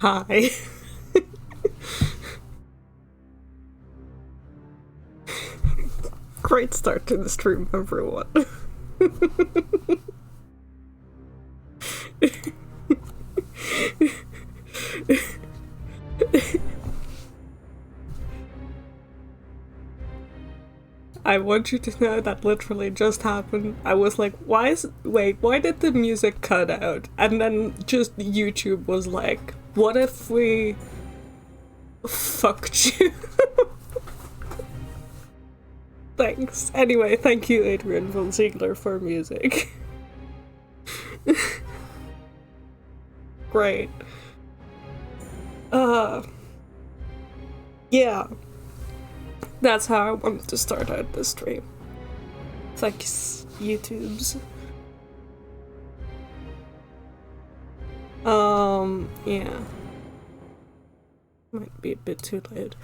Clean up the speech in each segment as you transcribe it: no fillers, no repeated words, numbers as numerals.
Hi. Great start to the stream, everyone. I want you to know that literally just happened. I was like, why did the music cut out? And then just YouTube was like, what if we fucked you? Thanks. Anyway, thank you, Adrian von Ziegler, for music. Great. Yeah. That's how I wanted to start out the stream. Thanks, YouTubes. Yeah. Might be a bit too loud.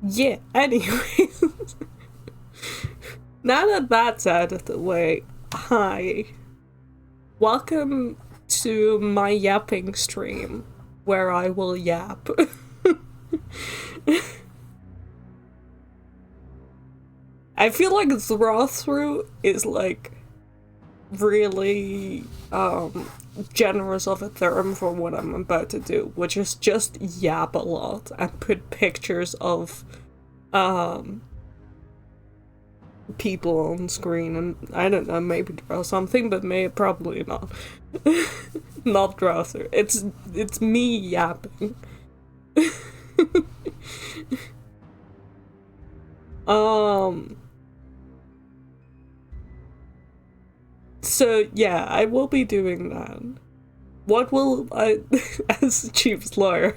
Yeah, anyways. Now that that's out of the way, hi. Welcome to my yapping stream, where I will yap. I feel like draw through is like really generous of a term for what I'm about to do, which is just yap a lot and put pictures of people on screen, and I don't know, maybe draw something, but probably not. Not draw through. It's me yapping. So yeah, I will be doing that. What will I, as Chief's lawyer,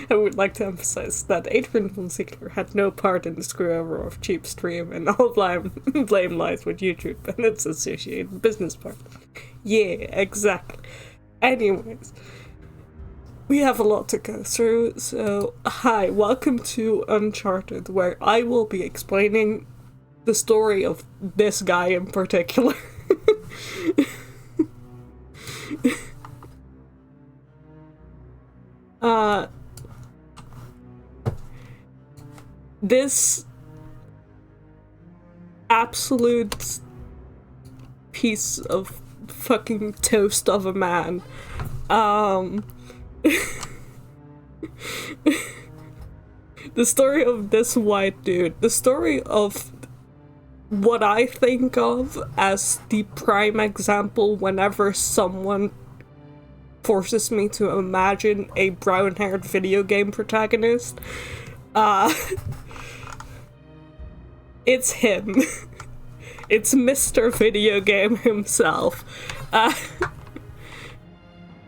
I would like to emphasize that Adrian von Ziegler had no part in the screw-over of Cheap's stream, and all blame lies with YouTube and its associated business partners. Yeah, exactly. Anyways, we have a lot to go through, so hi, welcome to Uncharted, where I will be explaining the story of this guy in particular. This absolute piece of fucking toast of a man, the story of this white dude, the story of what I think of as the prime example whenever someone forces me to imagine a brown-haired video game protagonist. It's him. It's Mr. Video Game himself.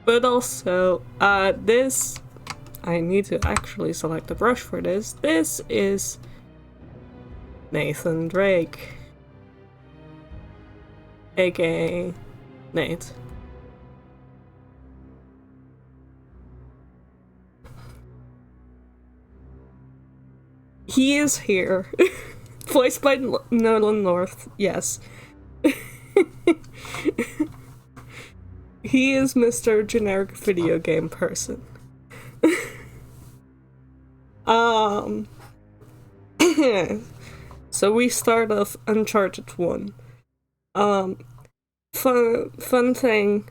But also, this... I need to actually select a brush for this. This is Nathan Drake, aka Nate. He is here. Voiced by Nolan North, yes. He is Mr. Generic Video Game Person. So we start off Uncharted 1. Fun thing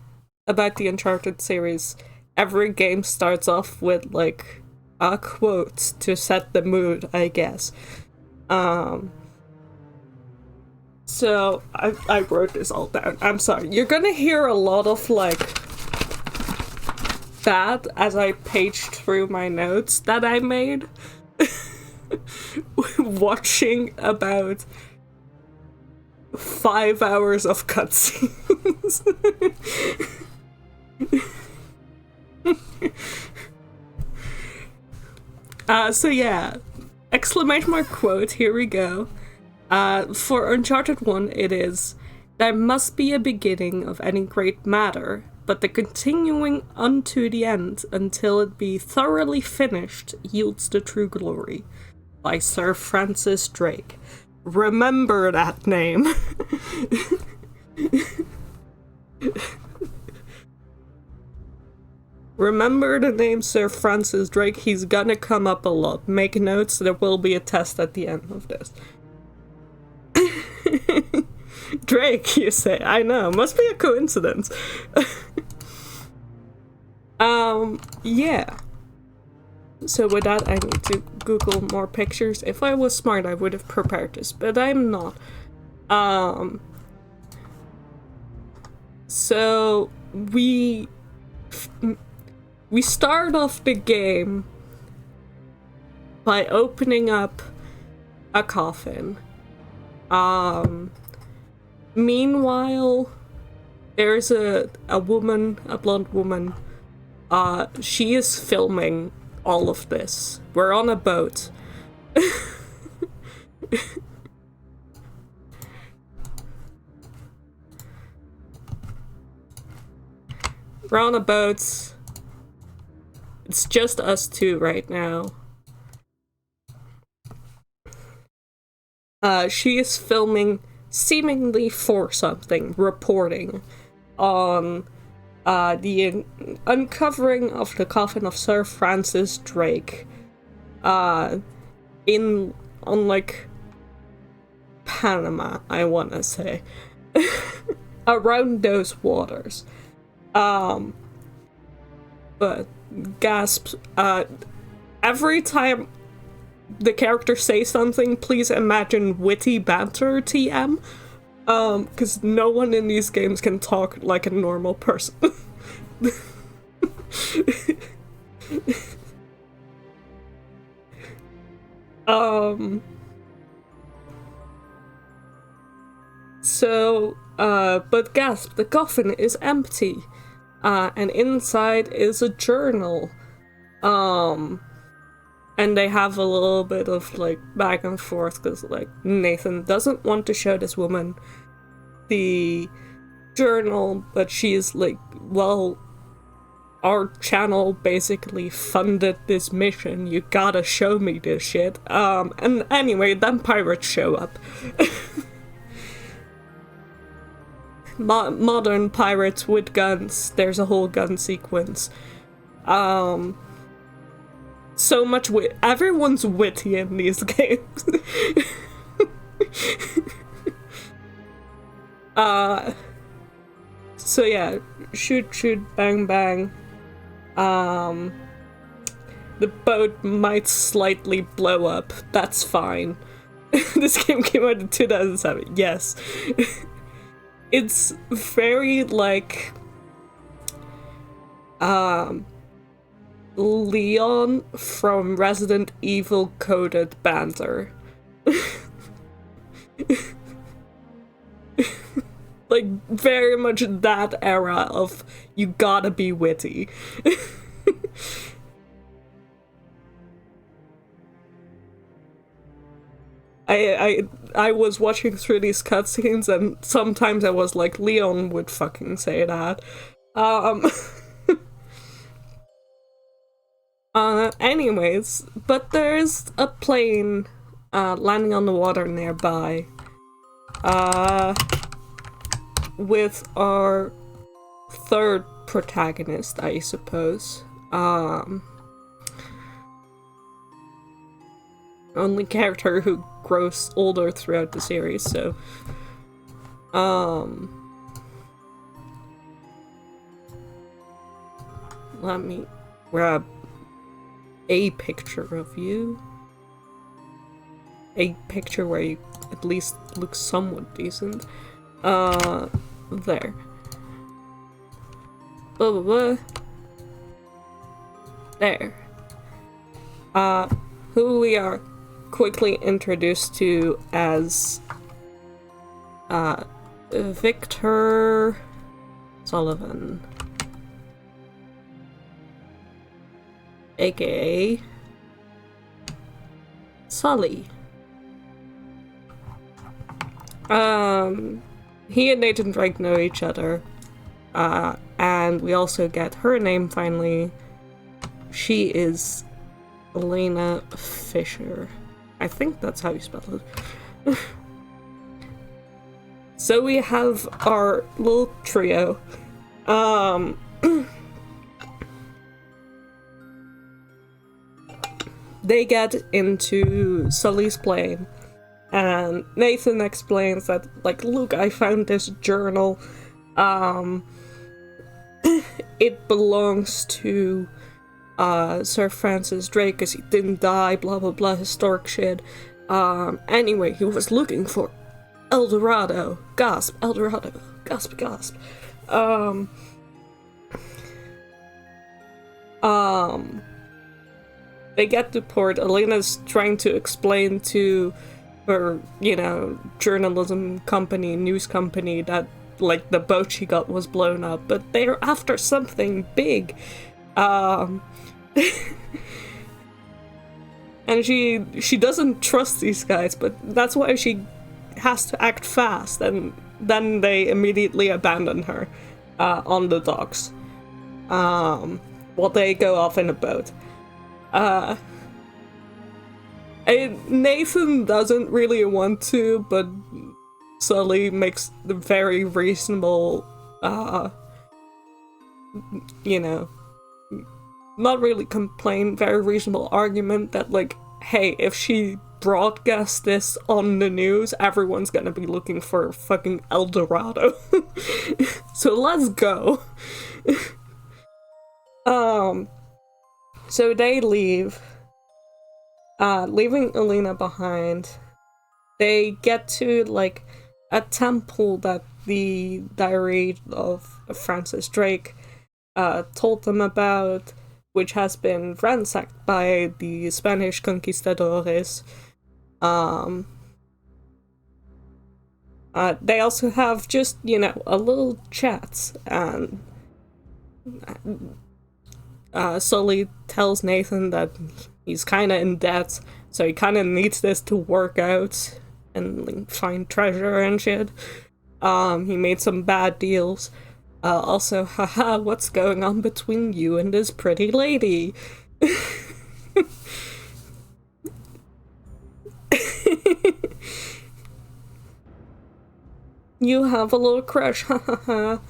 about the Uncharted series, every game starts off with, like, a quote to set the mood, I guess. So I wrote this all down. I'm sorry. You're gonna hear a lot of, like, that as I paged through my notes that I made. Watching about 5 hours of cutscenes. So yeah, exclamation mark quote, here we go. For Uncharted 1 it is, there must be a beginning of any great matter, but the continuing unto the end until it be thoroughly finished yields the true glory. By Sir Francis Drake. Remember that name. Remember the name Sir Francis Drake. He's gonna come up a lot. Make notes. There will be a test at the end of this. Drake, you say? I know. Must be a coincidence. Yeah. So with that, I need to Google more pictures. If I was smart, I would have prepared this, but I'm not. So we start off the game by opening up a coffin. Meanwhile, there's a woman, a blonde woman. She is filming all of this. We're on a boat. We're on a boat. It's just us two right now. She is filming seemingly for something, reporting on the uncovering of the coffin of Sir Francis Drake on like Panama, I wanna say. Around those waters. But gasps, every time the character says something, please imagine witty banter TM. Because no one in these games can talk like a normal person. But gasp, the coffin is empty. And inside is a journal. And they have a little bit of, like, back and forth, because, like, Nathan doesn't want to show this woman the journal, but she's like, well, our channel basically funded this mission, you gotta show me this shit. And anyway, then pirates show up. Modern pirates with guns, there's a whole gun sequence. So much everyone's witty in these games. So yeah, shoot, bang, bang. The boat might slightly blow up, that's fine. This game came out in 2007, yes. It's very, like, Leon from Resident Evil coded banter. Like, very much that era of you gotta be witty. I was watching through these cutscenes and sometimes I was like, Leon would fucking say that. Anyways, but there's a plane landing on the water nearby. With our third protagonist, I suppose. Only character who grows older throughout the series, so let me grab a picture of you. A picture where you at least look somewhat decent. There. Blah, blah, blah. There. Who we are quickly introduced to as, Victor Sullivan. AKA Sully. He and Nathan Drake know each other, and we also get her name finally. She is Elena Fisher. I think that's how you spell it. So we have our little trio. they get into Sully's plane, and Nathan explains that, like, look, I found this journal. It belongs to Sir Francis Drake because he didn't die, blah blah blah, historic shit. Anyway, he was looking for El Dorado. Gasp, El Dorado. Gasp, gasp. They get to port. Elena's trying to explain to her, journalism company, news company, that, like, the boat she got was blown up, but they're after something big. And she doesn't trust these guys, but that's why she has to act fast, and then they immediately abandon her on the docks. While they go off in a boat. Nathan doesn't really want to, but Sully makes the very reasonable, not really complain, very reasonable argument that, like, hey, if she broadcasts this on the news, everyone's gonna be looking for fucking El Dorado. So let's go. So they leave, leaving Elena behind. They get to, like, a temple that the diary of Francis Drake told them about, which has been ransacked by the Spanish conquistadores. They also have just, a little chat, and Sully tells Nathan that he's kind of in debt, so he kind of needs this to work out and, like, find treasure and shit. He made some bad deals. Also, haha, what's going on between you and this pretty lady? You have a little crush, hahaha.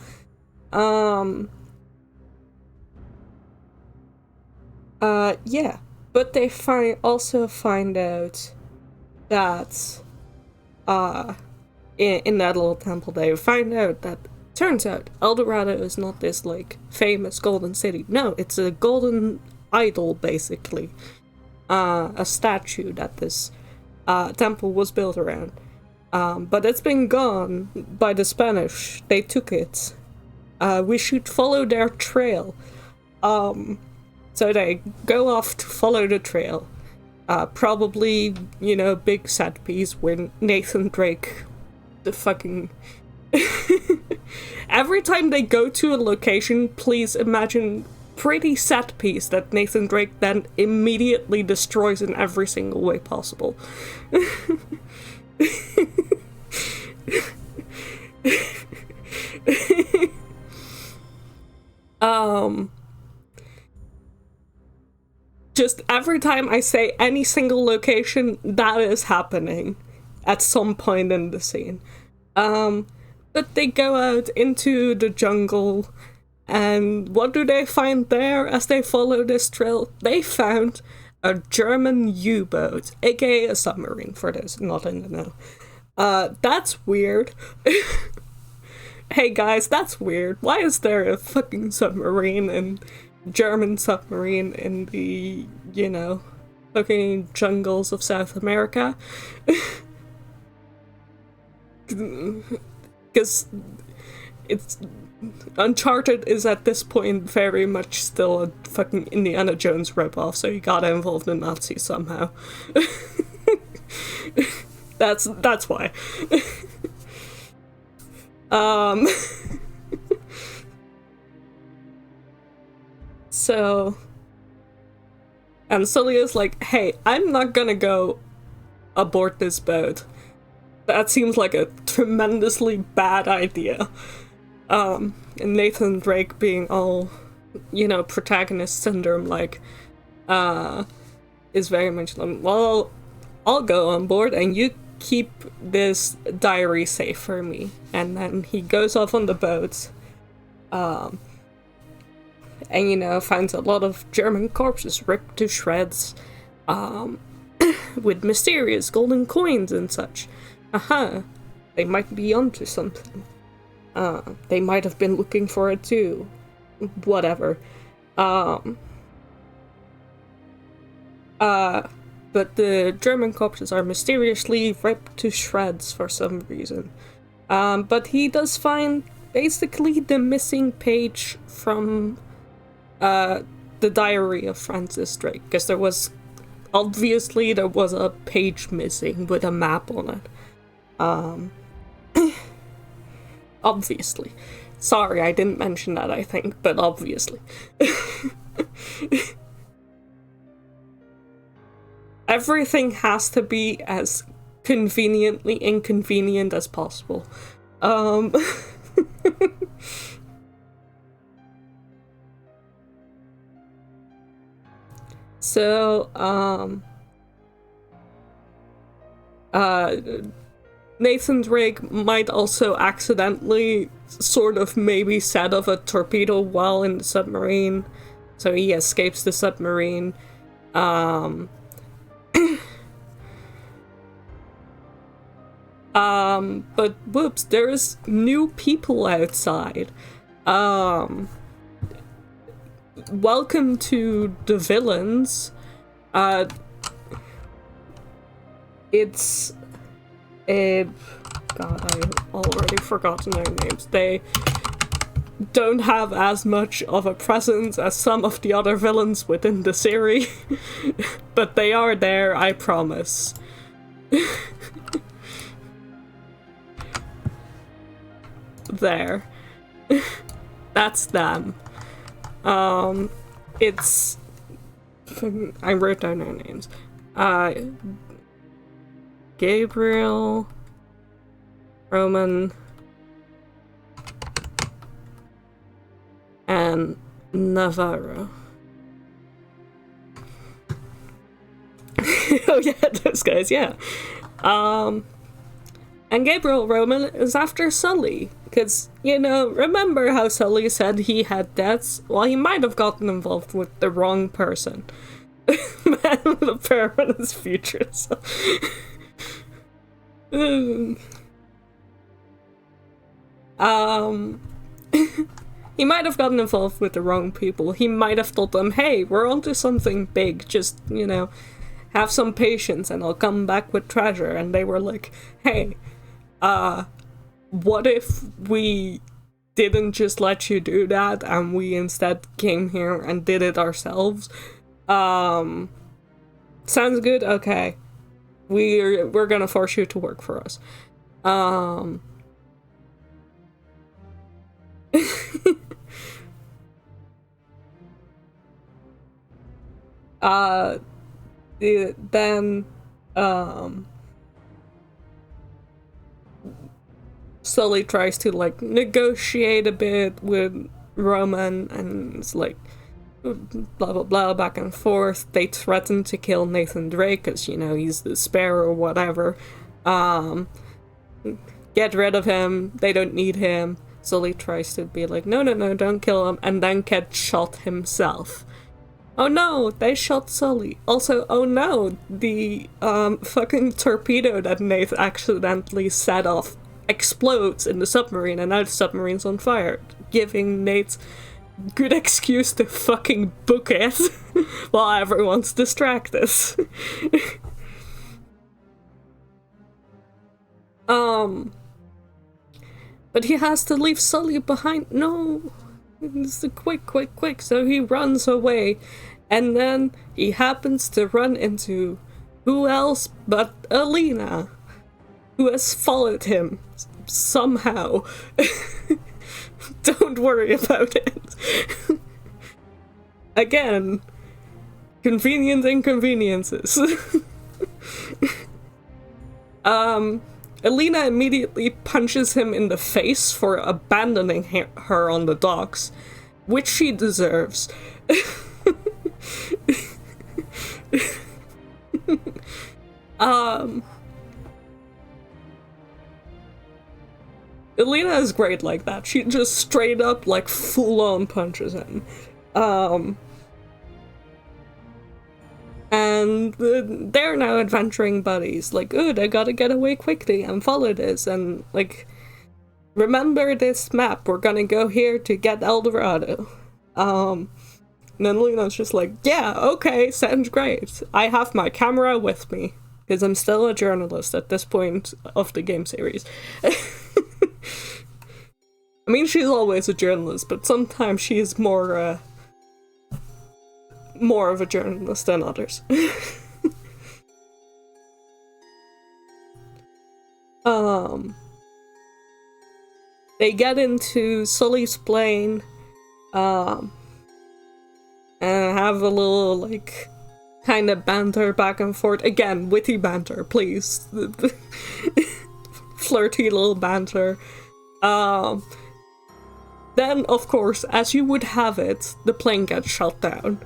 Yeah, but they also find out that, in that little temple, they find out that, turns out, El Dorado is not this, like, famous golden city. No, it's a golden idol, basically. A statue that this, temple was built around. But it's been gone by the Spanish. They took it. We should follow their trail. So they go off to follow the trail. Probably, big set piece when Nathan Drake, the fucking... Every time they go to a location, please imagine pretty set piece that Nathan Drake then immediately destroys in every single way possible. Just every time I say any single location, that is happening at some point in the scene. But they go out into the jungle, and what do they find there as they follow this trail? They found a German U-boat, aka a submarine, for those not in the know. That's weird. Hey guys, that's weird. Why is there a fucking submarine and German submarine in the, fucking jungles of South America? Because it's... Uncharted is at this point very much still a fucking Indiana Jones ripoff, so you gotta involve the Nazis somehow. That's why. So... And Sully is like, hey, I'm not gonna go aboard this boat. That seems like a tremendously bad idea. And Nathan Drake being all, protagonist syndrome, like, is very much like, well, I'll go on board and you keep this diary safe for me. And then he goes off on the boat, and, finds a lot of German corpses ripped to shreds. with mysterious golden coins and such. They might be onto something. They might have been looking for it too. Whatever. But the German corpses are mysteriously ripped to shreds for some reason. But he does find basically the missing page from the diary of Francis Drake, because there was a page missing with a map on it. Obviously. Sorry, I didn't mention that, I think, but obviously. Everything has to be as conveniently inconvenient as possible. So, Nathan Drake might also accidentally sort of maybe set off a torpedo while in the submarine, so he escapes the submarine. But whoops, there's new people outside. Welcome to the villains. It's God, I've already forgotten their names. They don't have as much of a presence as some of the other villains within the series, but they are there, I promise. There. That's them. It's... I wrote down their names. Gabriel, Roman, and Navarro. Oh yeah, those guys, yeah. And Gabriel Roman is after Sully, because, you know, remember how Sully said he had debts? Well, he might have gotten involved with the wrong person. Man with a permanent future, so... He might have gotten involved with the wrong people. He might have told them, hey, we're onto something big, just, you know, have some patience and I'll come back with treasure. And they were like, hey, what if we didn't just let you do that and we instead came here and did it ourselves? Sounds good? Okay. We're gonna force you to work for us. Then Sully tries to, like, negotiate a bit with Roman, and it's like, blah blah blah, back and forth. They threaten to kill Nathan Drake because, you know, he's the spare or whatever. Get rid of him, they don't need him. Sully tries to be like, no, don't kill him, and then gets shot himself. Oh no, they shot Sully. Also, oh no, the fucking torpedo that Nate accidentally set off explodes in the submarine, and now the submarine's on fire, giving Nate good excuse to fucking book it while everyone's distracted. But he has to leave Sully behind. No, it's quick. So he runs away, and then he happens to run into who else but Alina, who has followed him somehow. Don't worry about it. Again, convenient inconveniences. Alina immediately punches him in the face for abandoning her on the docks, which she deserves. Alina is great like that. She just straight up, like, full-on punches him. And and they're now adventuring buddies. Like, oh, they gotta get away quickly and follow this, and like, remember this map, we're gonna go here to get El Dorado. And then Luna's just like, yeah, okay, sounds great. I have my camera with me, because I'm still a journalist at this point of the game series. I mean, she's always a journalist, but sometimes she's more of a journalist than others. They get into Sully's plane, and have a little, like, kind of banter back and forth. Again, witty banter, please. Flirty little banter. Then, of course, as you would have it, the plane gets shot down.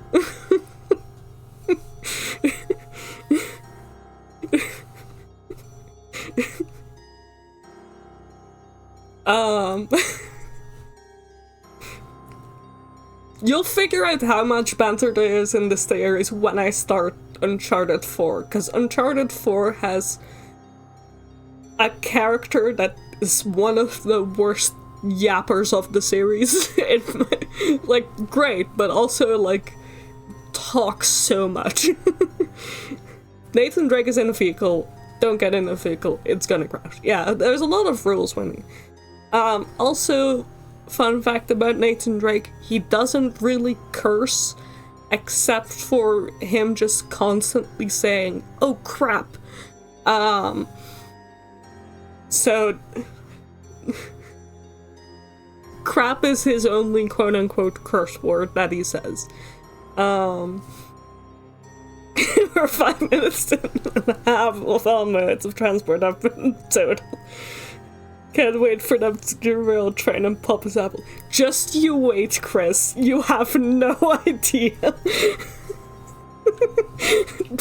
You'll figure out how much banter there is in this series when I start Uncharted 4, because Uncharted 4 has a character that is one of the worst yappers of the series. Like, great, but also, like, talks so much. Nathan Drake is in a vehicle, don't get in a vehicle, it's gonna crash. Yeah, there's a lot of rules when he... Also, fun fact about Nathan Drake, he doesn't really curse, except for him just constantly saying, oh crap. So... crap is his only quote-unquote curse word that he says. We're 5 minutes and a half of all minutes of transport up in total. Can't wait for them to derail train and pop his apple. Just you wait, Chris. You have no idea.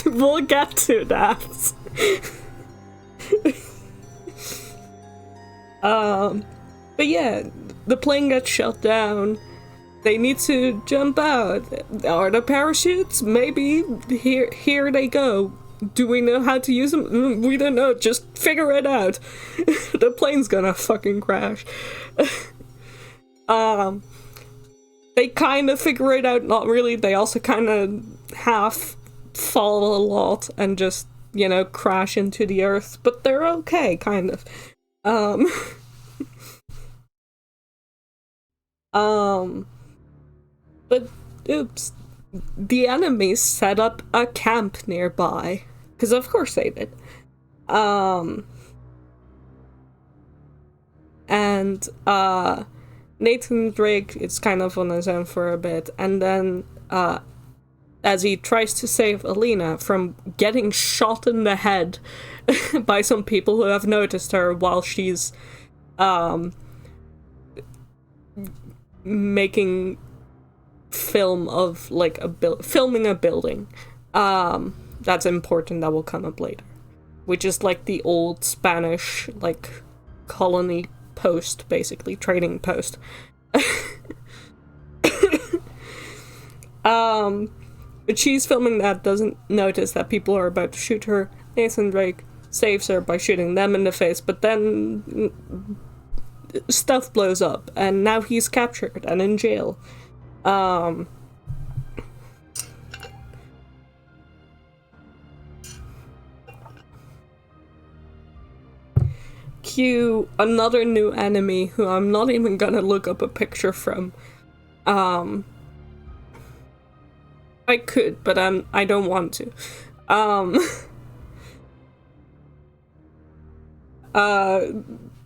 We'll get to that. But yeah, the plane gets shut down. They need to jump out. Are there parachutes? Maybe. Here they go. Do we know how to use them? We don't know. Just figure it out. The plane's gonna fucking crash. They kind of figure it out. Not really. They also kind of half fall a lot and just, you know, crash into the earth. But they're okay, kind of. But, oops, the enemies set up a camp nearby, because of course they did. And, Nathan Drake is kind of on his own for a bit, and then, as he tries to save Alina from getting shot in the head by some people who have noticed her while she's, making film of, like, filming a building. That's important, that will come up later. Which is like the old Spanish, like, colony post, basically, trading post. But she's filming that, doesn't notice that people are about to shoot her. Nathan Drake saves her by shooting them in the face, but then stuff blows up, and now he's captured and in jail. Cue another new enemy who I'm not even gonna look up a picture from. I could, but I don't want to.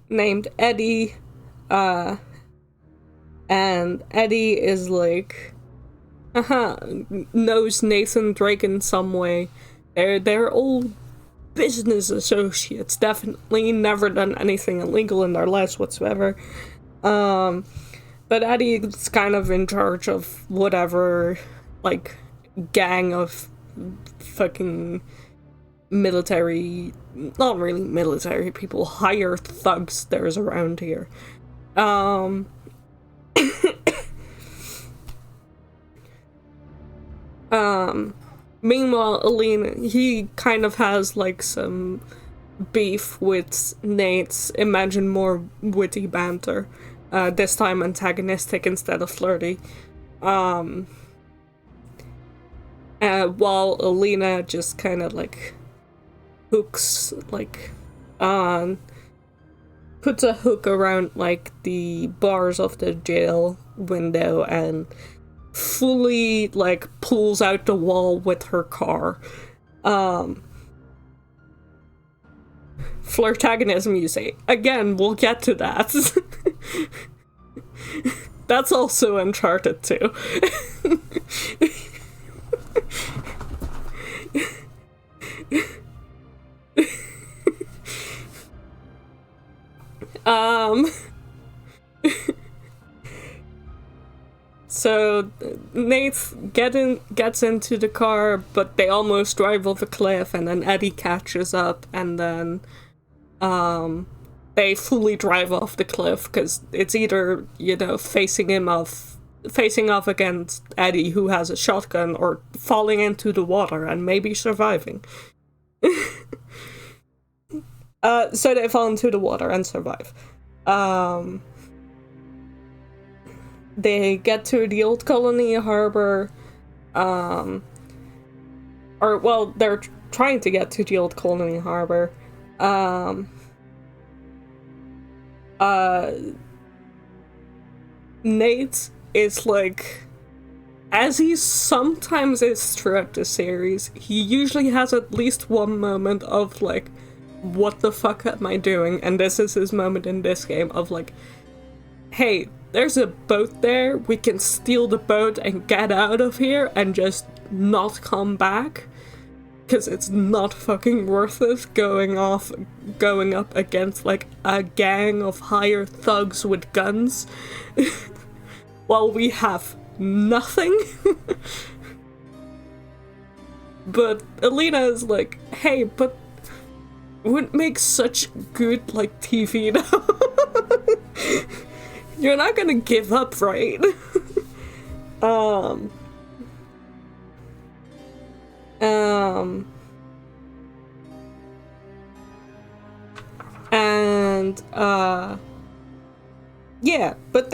Named Eddie, and Eddie is like, knows Nathan Drake in some way. They're old business associates, definitely never done anything illegal in their lives whatsoever. But Eddie's kind of in charge of whatever, like, gang of fucking military, not really military people, higher thugs there's around here. Meanwhile, Alina, he kind of has like some beef with Nate's imagine more witty banter. This time antagonistic instead of flirty. While Alina just kind of like hooks, like, puts a hook around like the bars of the jail window and fully like pulls out the wall with her car. Flirtagonism, you say. Again, we'll get to that. That's also Uncharted too. So Nate gets into the car, but they almost drive off a cliff, and then Eddie catches up, and then they fully drive off the cliff because it's either, you know, facing off against Eddie, who has a shotgun, or falling into the water and maybe surviving. So they fall into the water and survive. They get to the old colony harbor, or, well, they're trying to get to the old colony harbor. Nate is like, as he sometimes is throughout the series, he usually has at least one moment of like, what the fuck am I doing? And this is his moment in this game of like, hey, there's a boat there, we can steal the boat and get out of here and just not come back, because it's not fucking worth it going up against like a gang of hired thugs with guns while we have nothing. But Alina is like, hey, but it would make such good like TV though. You're not gonna give up, right? Yeah, but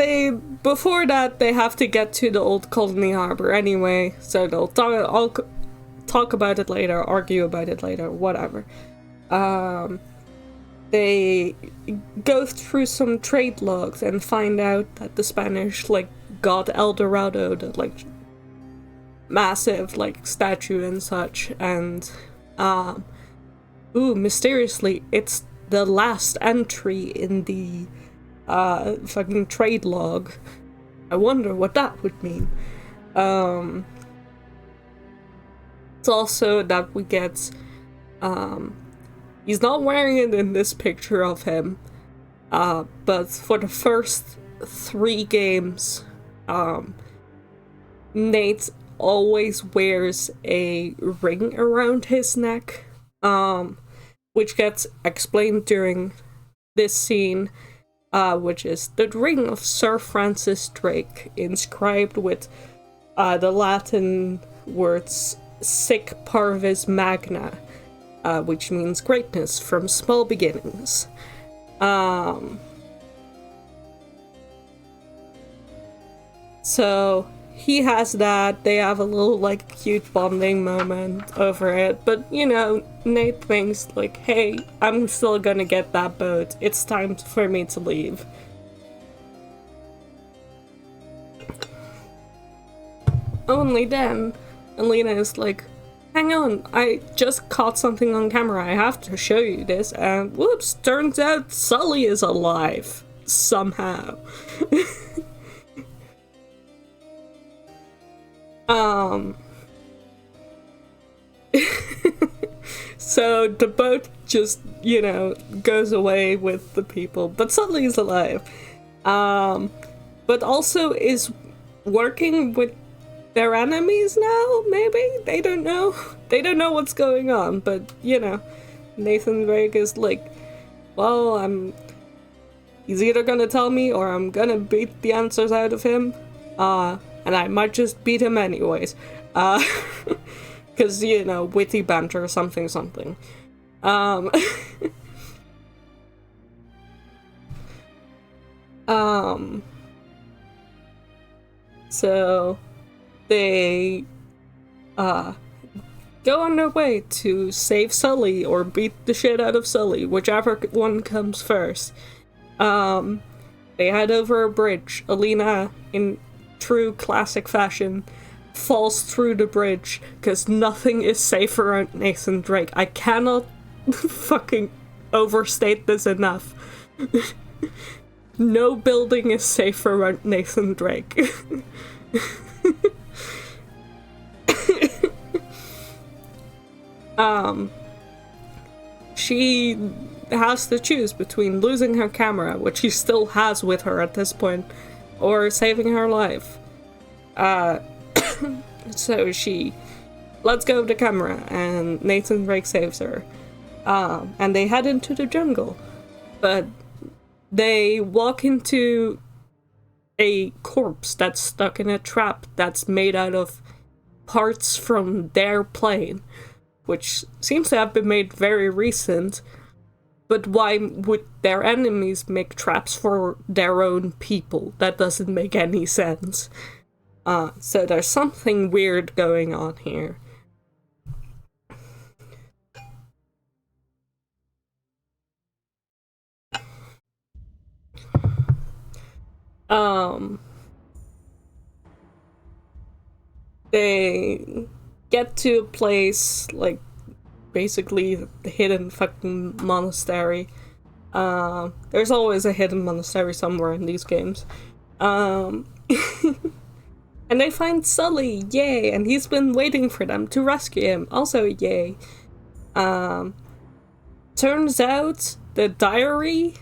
before that, they have to get to the old colony harbor anyway, so they'll talk about it later, argue about it later, whatever. They go through some trade logs and find out that the Spanish, like, got El Dorado, the, like, massive, like, statue and such, and, mysteriously, it's the last entry in the, fucking trade log. I wonder what that would mean. It's also that we get, he's not wearing it in this picture of him, but for the first 3 games, Nate always wears a ring around his neck, which gets explained during this scene, which is the ring of Sir Francis Drake, inscribed with the Latin words Sic Parvis Magna, which means greatness from small beginnings. So he has that. They have a little like cute bonding moment over it, but you know, Nate thinks like, hey, I'm still gonna get that boat. It's time for me to leave. Only then, Alina is like, hang on, I just caught something on camera, I have to show you this, and whoops, turns out Sully is alive. Somehow. So the boat just, you know, goes away with the people, but Sully is alive. But also is working with their enemies now, maybe? They don't know. They don't know what's going on, but, you know, Nathan Drake is like, well, he's either gonna tell me or I'm gonna beat the answers out of him, and I might just beat him anyways. Because, you know, witty banter or something something. Um, um, so they go on their way to save Sully or beat the shit out of Sully, whichever one comes first. They head over a bridge. Alina, in true classic fashion, falls through the bridge because nothing is safe around Nathan Drake. I cannot fucking overstate this enough. No building is safe around Nathan Drake. She has to choose between losing her camera, which she still has with her at this point, or saving her life. So she lets go of the camera, and Nathan Drake saves her. And they head into the jungle. But they walk into a corpse that's stuck in a trap that's made out of parts from their plane, which seems to have been made very recent. But why would their enemies make traps for their own people? That doesn't make any sense. So there's something weird going on here. They get to a place, like, basically the hidden fucking monastery. There's always a hidden monastery somewhere in these games. And they find Sully, yay! And he's been waiting for them to rescue him, also yay. Turns out the diary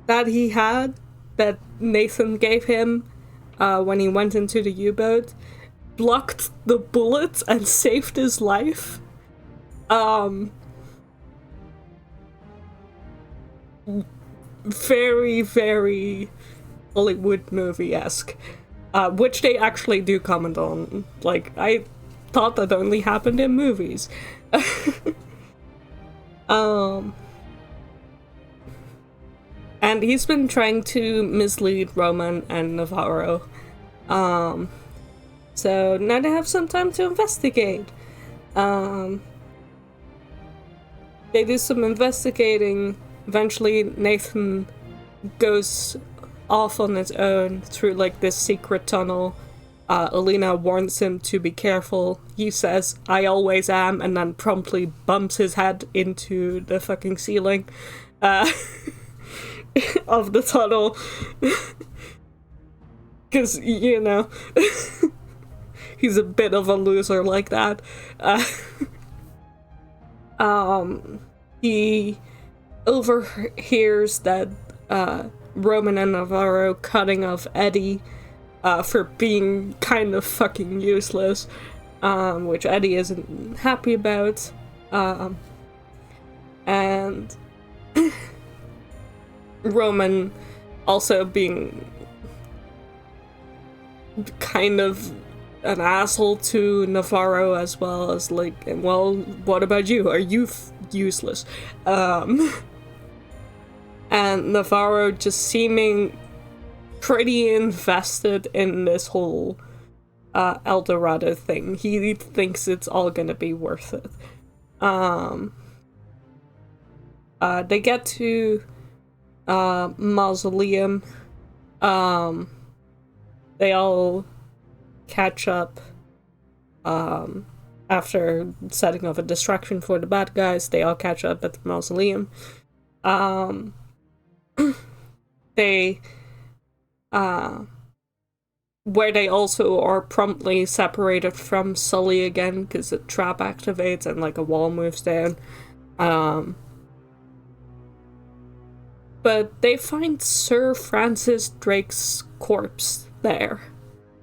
that he had, that Nathan gave him when he went into the U-boat, blocked the bullets and saved his life. Very, very Hollywood movie-esque. Which they actually do comment on. Like, I thought that only happened in movies. And he's been trying to mislead Roman and Navarro. So now they have some time to investigate. They do some investigating. Eventually, Nathan goes off on his own through, like, this secret tunnel. Alina warns him to be careful. He says, "I always am," and then promptly bumps his head into the fucking ceiling of the tunnel. Because, you know, he's a bit of a loser like that. He overhears that Roman and Navarro cutting off Eddie for being kind of fucking useless, which Eddie isn't happy about. And Roman also being kind of an asshole to Navarro, as well as, like, well, what about you? Are you useless? And Navarro just seeming pretty invested in this whole El Dorado thing. He thinks it's all gonna be worth it. They get to Mausoleum. They all catch up after setting off a distraction for the bad guys. They all catch up at the Mausoleum. They where they also are promptly separated from Sully again because the trap activates and, like, a wall moves down. But they find Sir Francis Drake's corpse there.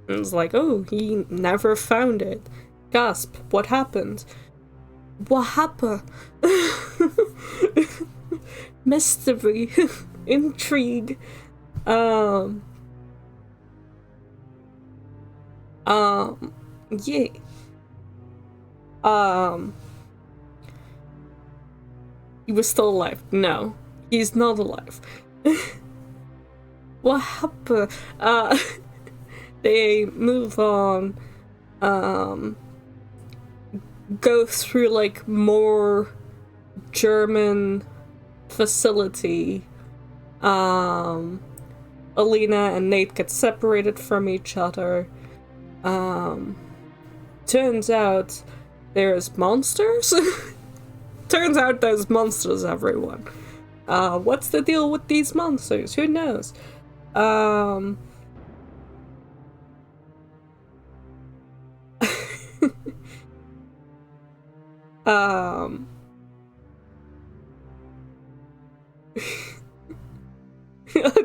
And it's like, oh, he never found it. Gasp, what happened? What happened? Mystery. Intrigue. Yeah. Um, he was still alive. No, he's not alive. What happened? They move on. Go through like more German facility. Alina and Nate get separated from each other. Turns out there's monsters. Turns out there's monsters, everyone. What's the deal with these monsters? Who knows?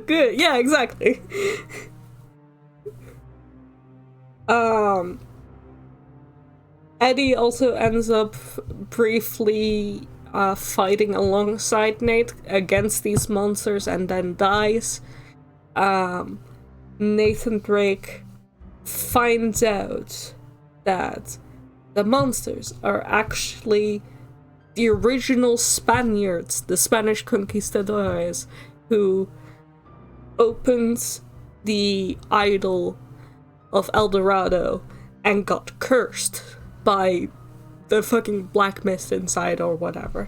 Good, yeah, exactly. Eddie also ends up briefly fighting alongside Nate against these monsters and then dies. Nathan Drake finds out that the monsters are actually the original Spaniards, the Spanish conquistadores, who opened the idol of El Dorado and got cursed by the fucking black mist inside or whatever.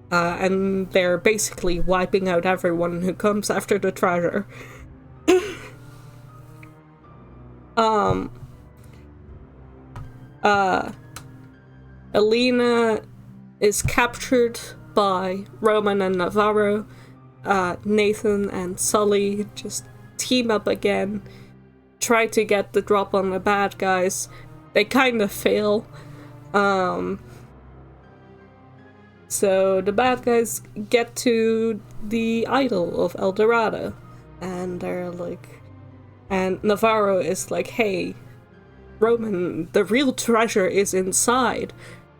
And they're basically wiping out everyone who comes after the treasure. Alina is captured by Roman and Navarro. Nathan and Sully just team up again, try to get the drop on the bad guys. They kind of fail. So the bad guys get to the idol of El Dorado, and they're like, and Navarro is like, hey, Roman, the real treasure is inside.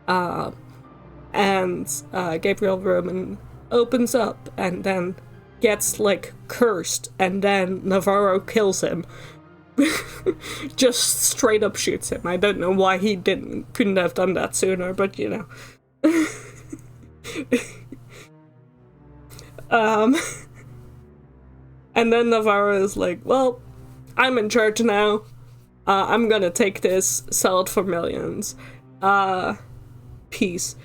And Gabriel Roman opens up and then gets like cursed, and then Navarro kills him. Just straight up shoots him. I don't know why he couldn't have done that sooner, but you know. And then Navarro is like, well, I'm in charge now. I'm gonna take this, sell it for millions. Peace.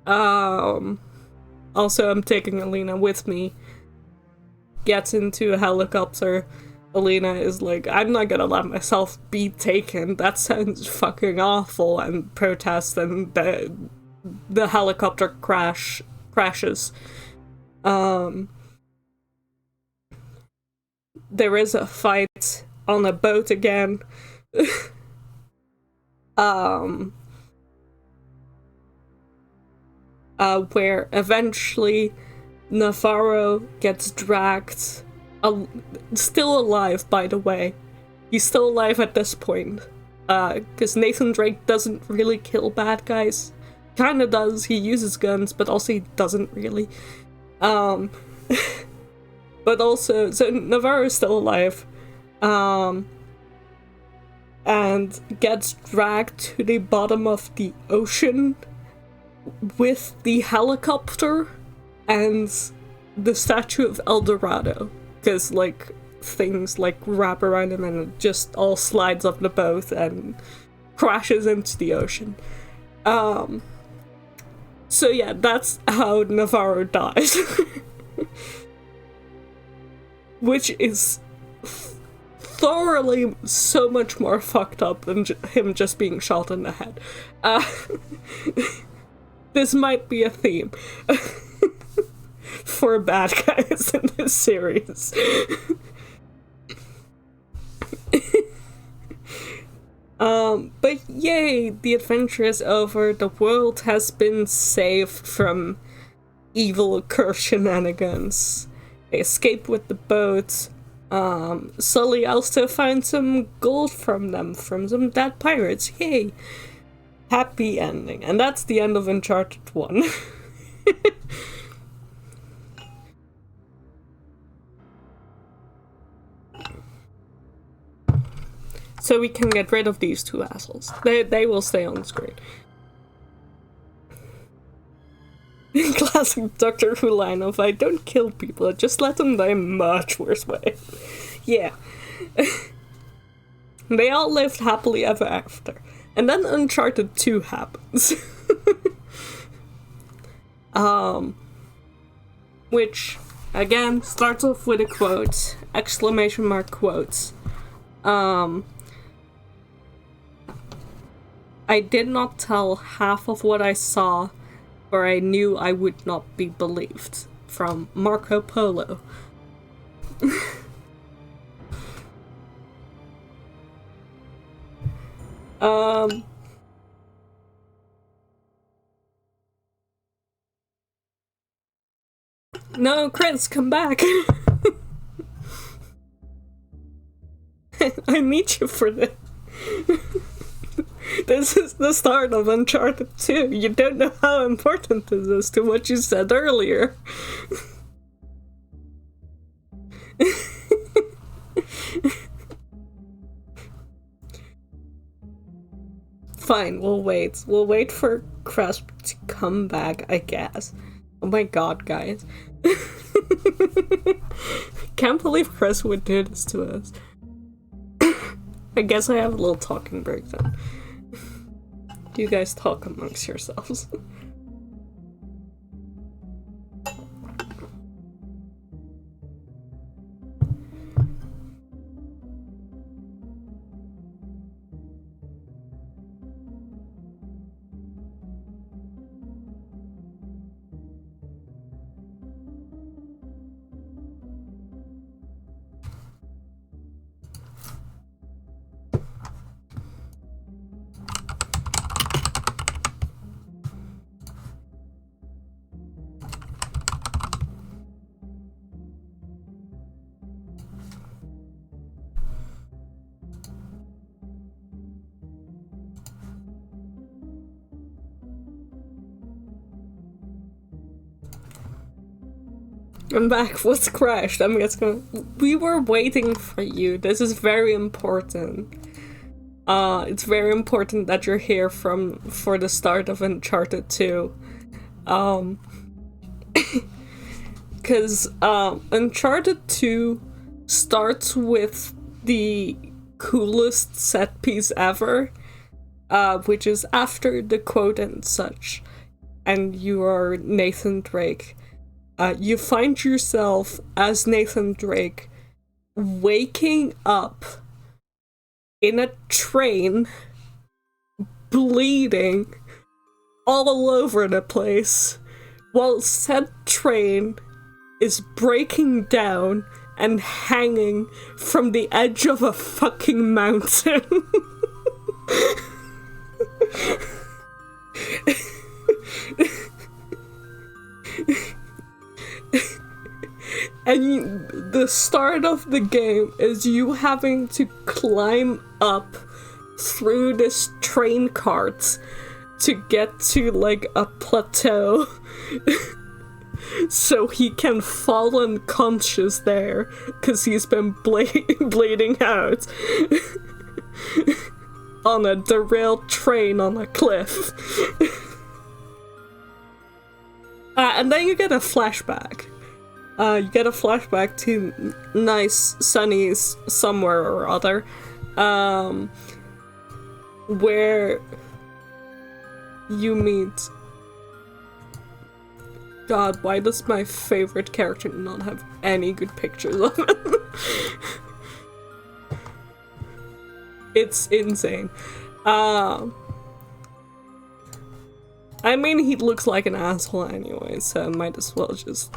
Also, I'm taking Alina with me. Gets into a helicopter. Alina is like, I'm not gonna let myself be taken. That sounds fucking awful, and protests, and the helicopter crashes. There is a fight on a boat again. Where eventually Navarro gets dragged, still alive, by the way. He's still alive at this point, because Nathan Drake doesn't really kill bad guys. Kinda does, he uses guns, but also he doesn't really. But also, so Navarro's still alive, and gets dragged to the bottom of the ocean with the helicopter and the statue of El Dorado, because like things like wrap around him and it just all slides off the boat and crashes into the ocean. So yeah, that's how Navarro dies. Which is thoroughly so much more fucked up than him just being shot in the head. This might be a theme for bad guys in this series. But yay, the adventure is over. The world has been saved from evil curse shenanigans. They escape with the boat. Sully also finds some gold from them, from some dead pirates. Yay! Happy ending. And that's the end of Uncharted 1. So we can get rid of these two assholes. They will stay on the screen. classic Doctor Who line of I don't kill people, just let them die a much worse way. Yeah. They all lived happily ever after. And then Uncharted 2 happens. Which, again, starts off with a quote, exclamation mark quotes. I did not tell half of what I saw, for I knew I would not be believed. From Marco Polo. No, Chris, come back. I need you for this. This is the start of Uncharted 2. You don't know how important this is to what you said earlier. Fine, we'll wait. We'll wait for Cresp to come back, I guess. Oh my god, guys. Can't believe Chris would do this to us. I guess I have a little talking break then. You guys talk amongst yourselves. I'm back. What's crashed? I'm just gonna. We were waiting for you. This is very important. It's very important that you're here for the start of Uncharted 2. Because Uncharted 2 starts with the coolest set piece ever, which is after the quote and such, and you are Nathan Drake. You find yourself as Nathan Drake waking up in a train, bleeding all over the place, while said train is breaking down and hanging from the edge of a fucking mountain. And the start of the game is you having to climb up through this train cart to get to, like, a plateau so he can fall unconscious there because he's been bleeding out on a derailed train on a cliff. And then you get a flashback. You get a flashback to nice sunny somewhere or other, where you meet... God, why does my favorite character not have any good pictures of him? It's insane. I mean, he looks like an asshole anyway, so I might as well just...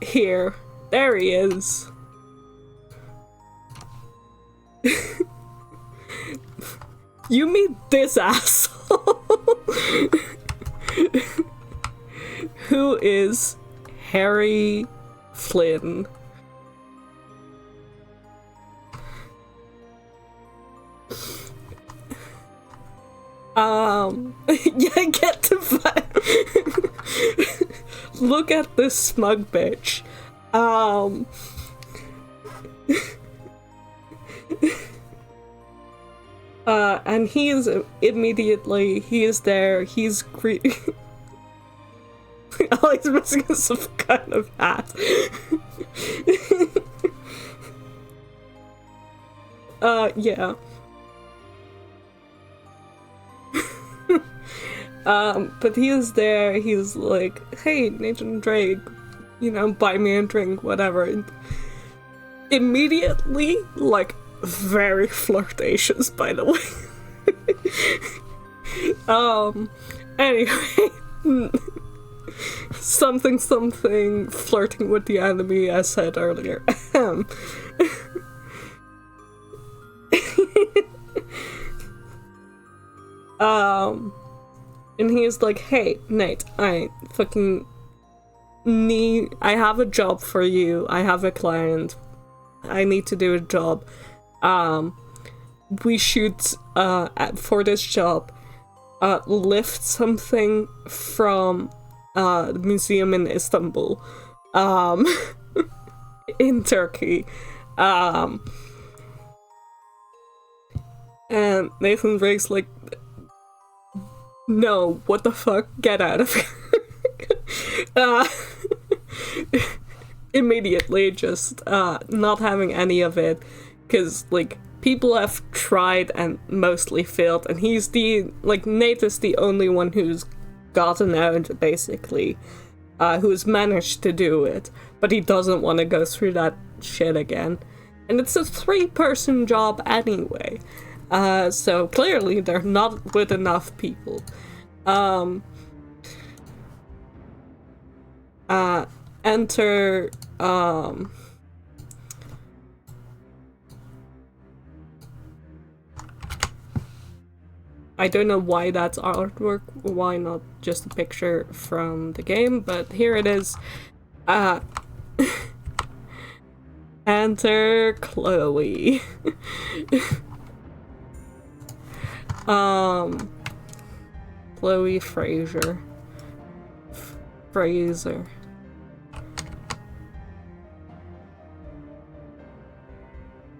Here. There he is. You meet this asshole. Who is Harry Flynn. Yeah, get the vibe. Look at this smug bitch. And he is immediately, he is there, he's All he's missing is some kind of hat. Yeah. But he is there, he's like, hey, Nathan Drake, you know, buy me a drink, whatever. And immediately, like, very flirtatious, by the way. Anyway. Something, flirting with the enemy, as said earlier. And he's like, hey, Nate, I have a job for you. I have a client. I need to do a job. We should, for this job, lift something from, the museum in Istanbul, in Turkey. And Nathan Drake's like, no, what the fuck? Get out of here. Immediately, just not having any of it, because, like, people have tried and mostly failed, and Nate is the only one who's gotten out, basically, who's managed to do it, but he doesn't want to go through that shit again. And it's a 3-person job anyway. So clearly they're not with enough people. Enter, I don't know why that's artwork, why not just a picture from the game, but here it is. Enter Chloe. Chloe Fraser.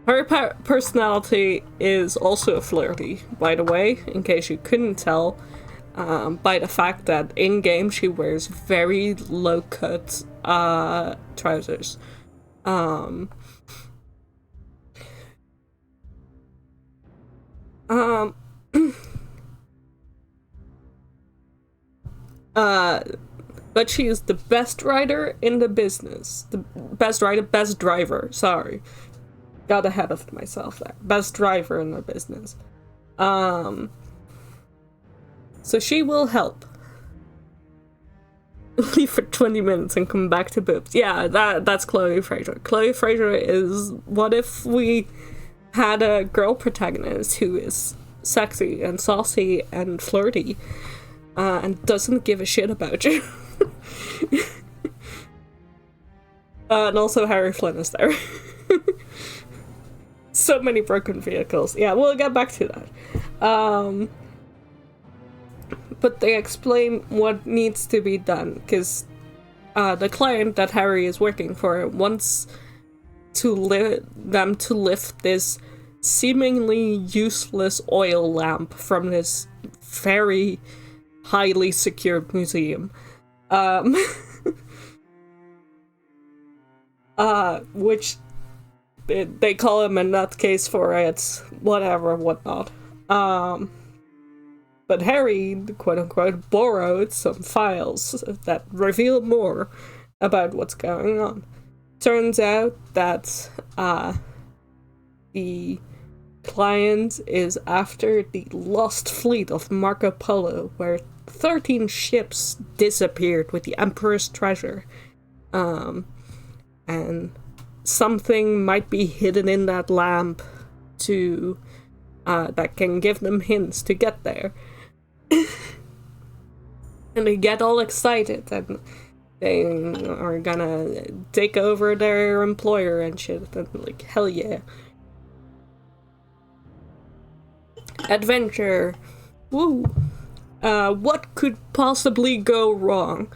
Her personality is also flirty, by the way, in case you couldn't tell, by the fact that in-game she wears very low-cut trousers. But she is the best rider in the business. The best driver, sorry. Got ahead of myself there. Best driver in the business. So she will help. Leave for 20 minutes and come back to boobs. Yeah, that's Chloe Fraser. Chloe Fraser is, what if we had a girl protagonist who is sexy and saucy and flirty, and doesn't give a shit about you. And also Harry Flynn is there. So many broken vehicles. Yeah, we'll get back to that. But they explain what needs to be done, because the client that Harry is working for wants them to lift this seemingly useless oil lamp from this very highly secured museum. Which they call him a nutcase for it, whatever, whatnot. But Harry, quote-unquote, borrowed some files that reveal more about what's going on. Turns out that the client is after the lost fleet of Marco Polo, where 13 ships disappeared with the Emperor's treasure. And something might be hidden in that lamp to that can give them hints to get there. And they get all excited and they are gonna take over their employer and shit, and like, hell yeah. Adventure. Woo. What could possibly go wrong?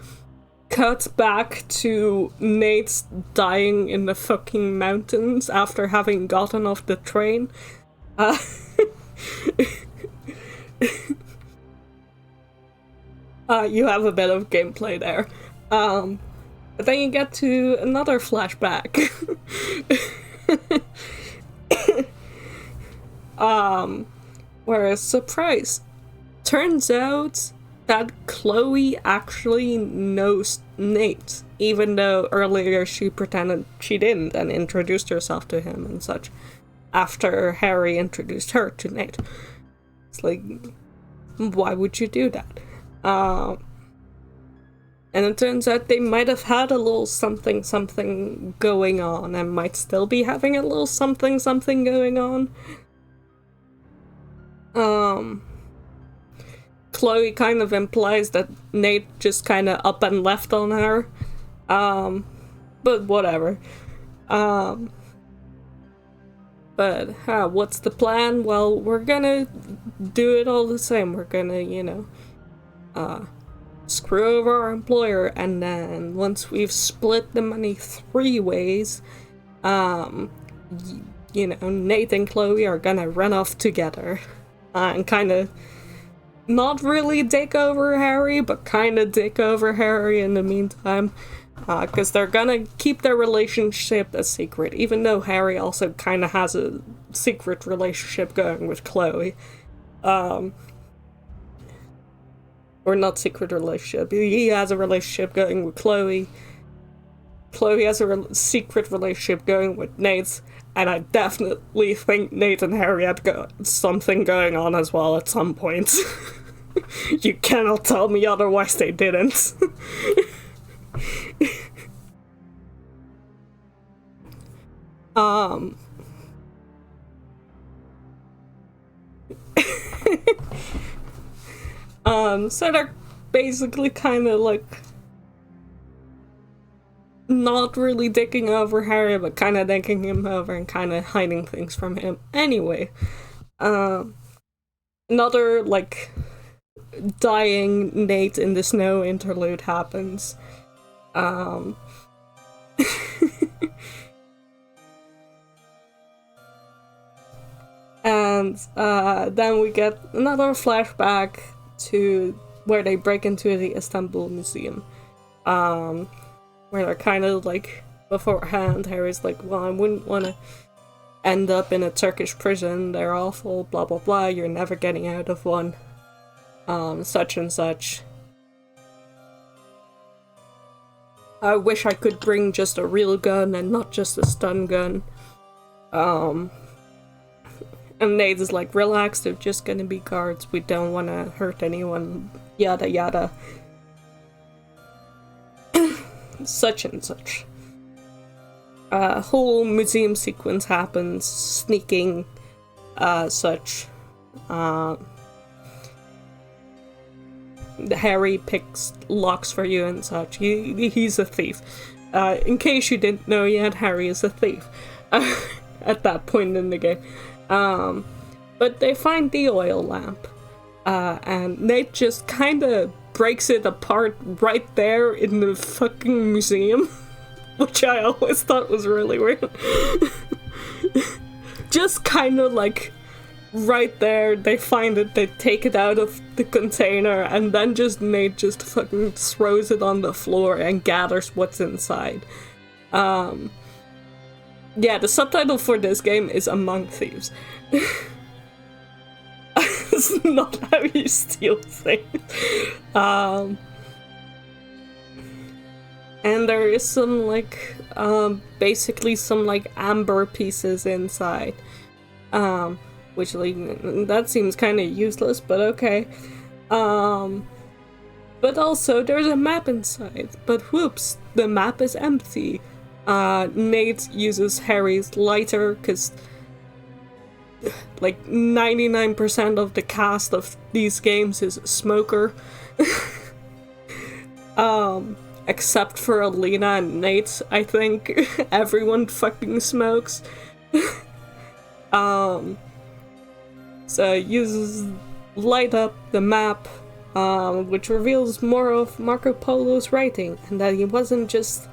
Cut back to Nate's dying in the fucking mountains after having gotten off the train. You have a bit of gameplay there. But then you get to another flashback. Where, surprise, turns out that Chloe actually knows Nate, even though earlier she pretended she didn't and introduced herself to him and such after Harry introduced her to Nate. It's like, why would you do that? And it turns out they might have had a little something going on and might still be having a little something going on. Chloe kind of implies that Nate just kind of up and left on her. But whatever. But what's the plan? Well, we're gonna do it all the same. We're gonna, screw over our employer, and then once we've split the money 3 ways, Nate and Chloe are gonna run off together. And kind of not really dick over Harry, but kind of dick over Harry in the meantime. Because they're gonna keep their relationship a secret, even though Harry also kind of has a secret relationship going with Chloe. Or not secret relationship, he has a relationship going with Chloe. Chloe has a secret relationship going with Nate, and I definitely think Nate and Harry had got something going on as well at some point. You cannot tell me otherwise they didn't. So they're basically kind of like not really dicking over Harry, but kind of dicking him over and kind of hiding things from him. Anyway, another like dying Nate in the snow interlude happens. And then we get another flashback to where they break into the Istanbul Museum. Where they're kind of like, beforehand, Harry's like, well, I wouldn't want to end up in a Turkish prison, they're awful, blah blah blah, you're never getting out of one. Such and such. I wish I could bring just a real gun and not just a stun gun. And Nate is like, relax, they're just gonna be guards, we don't want to hurt anyone, yada yada. Such and such. A whole museum sequence happens, sneaking, such. Harry picks locks for you and such. He's a thief. In case you didn't know yet, Harry is a thief. At that point in the game. But they find the oil lamp. And Nate just kinda breaks it apart right there in the fucking museum. Which I always thought was really weird. Just kinda like right there, they find it, they take it out of the container, and then Nate just fucking throws it on the floor and gathers what's inside. Yeah, the subtitle for this game is Among Thieves. It's not how you steal things. And there is some, like, basically some, like, amber pieces inside. Which, like, that seems kind of useless, but okay. But also, there's a map inside. But whoops, the map is empty. Nate uses Harry's lighter, because like 99% of the cast of these games is a smoker. Except for Alina and Nate, I think. Everyone fucking smokes. So uses light up the map, which reveals more of Marco Polo's writing, and that he wasn't just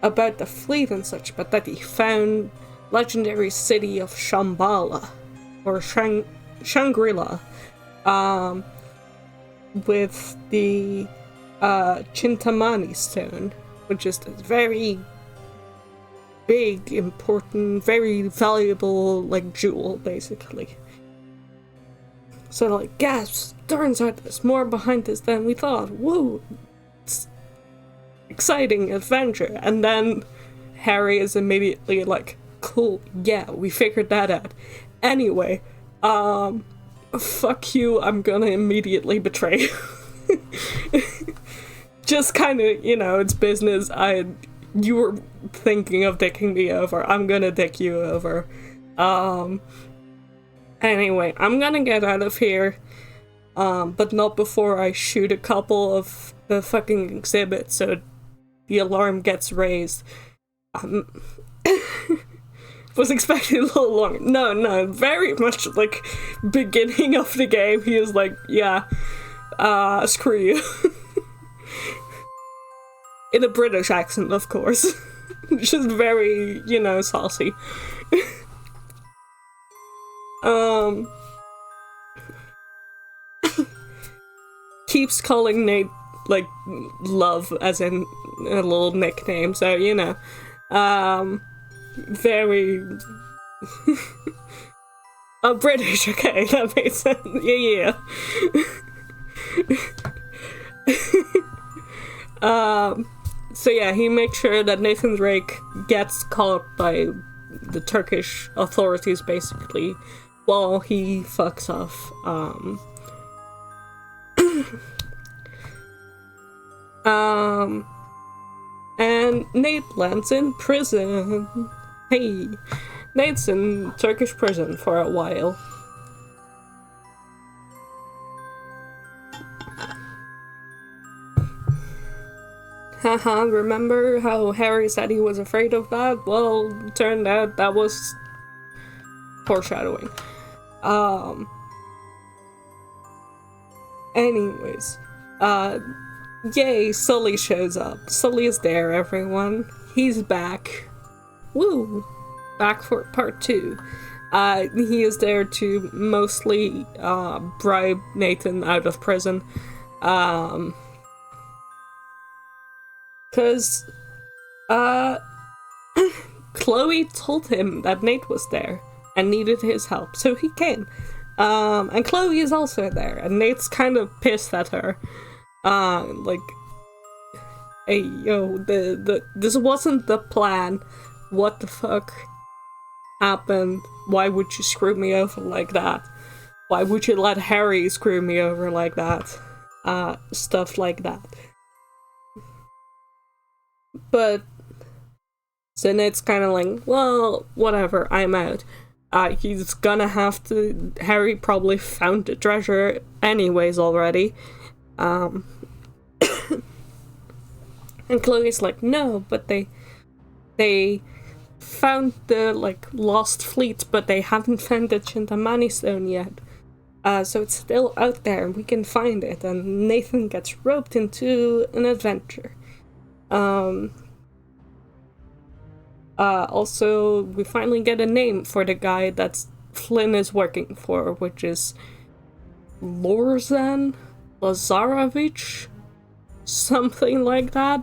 about the fleet and such, but that he found legendary city of Shambhala, or Shangri-La, with the Chintamani stone, which is this very big, important, very valuable, like, jewel, basically. So, like, gasps, turns out there's more behind this than we thought. Whoa! It's exciting adventure. And then Harry is immediately like, cool, yeah, we figured that out. Anyway, fuck you, I'm gonna immediately betray you. Just kind of, you know, it's business. You were thinking of dicking me over. I'm gonna dick you over. Anyway, I'm gonna get out of here. But not before I shoot a couple of the fucking exhibits so the alarm gets raised. Was expecting a little longer. No, very much like beginning of the game. He is like, yeah, screw you. In a British accent, of course. Just very, you know, saucy. Keeps calling Nate, like, love, as in a little nickname, so, you know. Very... oh, British, okay, that makes sense. Yeah. So yeah, he makes sure that Nathan Drake gets caught by the Turkish authorities, basically, while he fucks off. And Nate lands in prison. Hey, Nate's in Turkish prison for a while. Haha, remember how Harry said he was afraid of that? Well, turned out that was foreshadowing. Anyways, yay, Sully shows up. Sully is there, everyone. He's back. Woo! Back for part 2. He is there to mostly, bribe Nathan out of prison. Cause, Chloe told him that Nate was there and needed his help, so he came. And Chloe is also there, and Nate's kind of pissed at her. Like, hey, yo, this wasn't the plan. What the fuck happened? Why would you screw me over like that? Why would you let Harry screw me over like that? Stuff like that. But so Nate's kind of like, well, whatever, I'm out. He's gonna have to... Harry probably found the treasure anyways already. And Chloe's like, no, but they found the, like, lost fleet, but they haven't found the Chintamani stone yet. So it's still out there, and we can find it, and Nathan gets roped into an adventure. Also, we finally get a name for the guy that Flynn is working for, which is Lorzan Lazarovich? Something like that.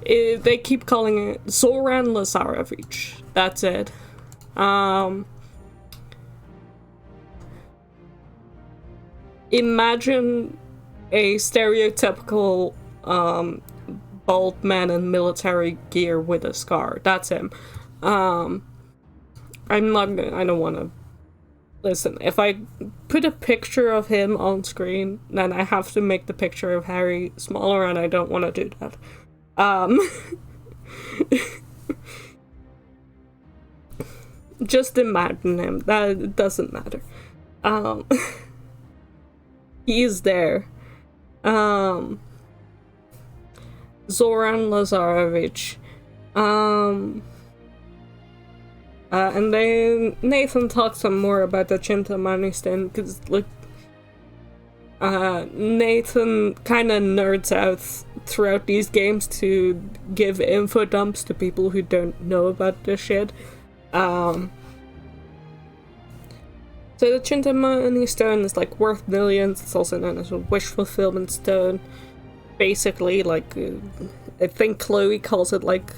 They keep calling it Zoran Lazarovich. That's it. Imagine a stereotypical bald man in military gear with a scar. That's him. I don't want to... Listen, if I put a picture of him on screen, then I have to make the picture of Harry smaller, and I don't want to do that. Just imagine him. That doesn't matter. He is there. Zoran Lazarovich. And then Nathan talks some more about the Chintamani stone, because, like, Nathan kind of nerds out throughout these games to give info dumps to people who don't know about this shit. So the Chintamani stone is like worth millions. It's also known as a wish fulfillment stone. Basically, like I think Chloe calls it like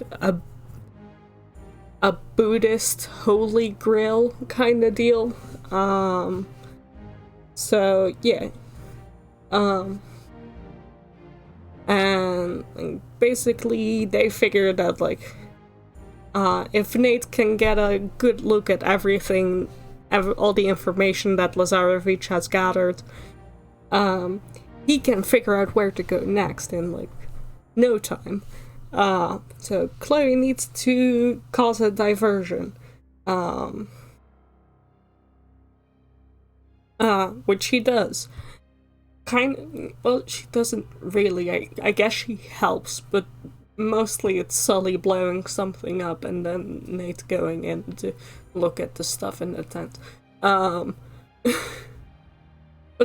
a Buddhist holy grail kind of deal. So yeah. And basically they figured out like if Nate can get a good look at everything, all the information that Lazarevich has gathered, he can figure out where to go next in like no time. So Chloe needs to cause a diversion, which she does. Well, she doesn't really. I guess she helps, but mostly it's Sully blowing something up and then Nate going in to look at the stuff in the tent. But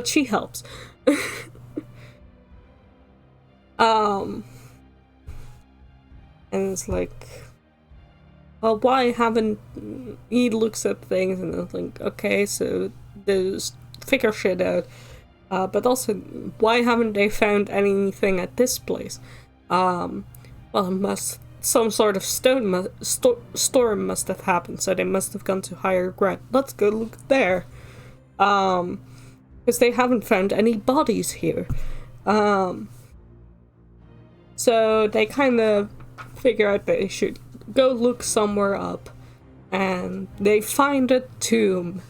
she helps. And it's like, well, why haven't he looks at things and it's like, okay, so there's figure shit out. But also, why haven't they found anything at this place? Well, some sort of storm must have happened, so they must have gone to higher ground. Let's go look there. Because they haven't found any bodies here. So they kind of figure out they should go look somewhere up, and they find a tomb.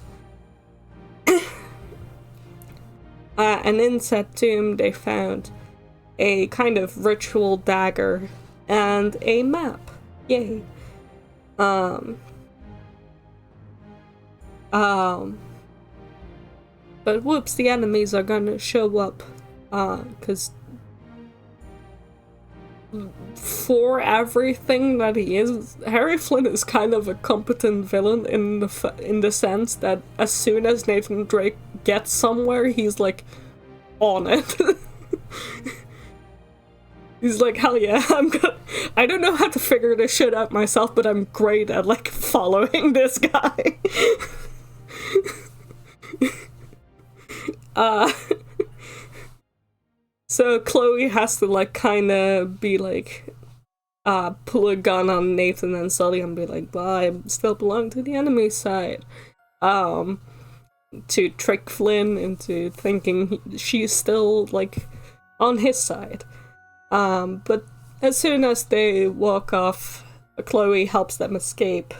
And in said tomb, they found a kind of ritual dagger and a map. Yay. But whoops, the enemies are gonna show up. Because for everything that he is, Harry Flynn is kind of a competent villain in the sense that as soon as Nathan Drake gets somewhere, he's like on it. He's like, hell yeah, I don't know how to figure this shit out myself, but I'm great at like following this guy. So Chloe has to like kind of be like pull a gun on Nathan and Sully and be like, well, I still belong to the enemy side. To trick Flynn into thinking she's still like on his side. But as soon as they walk off, Chloe helps them escape,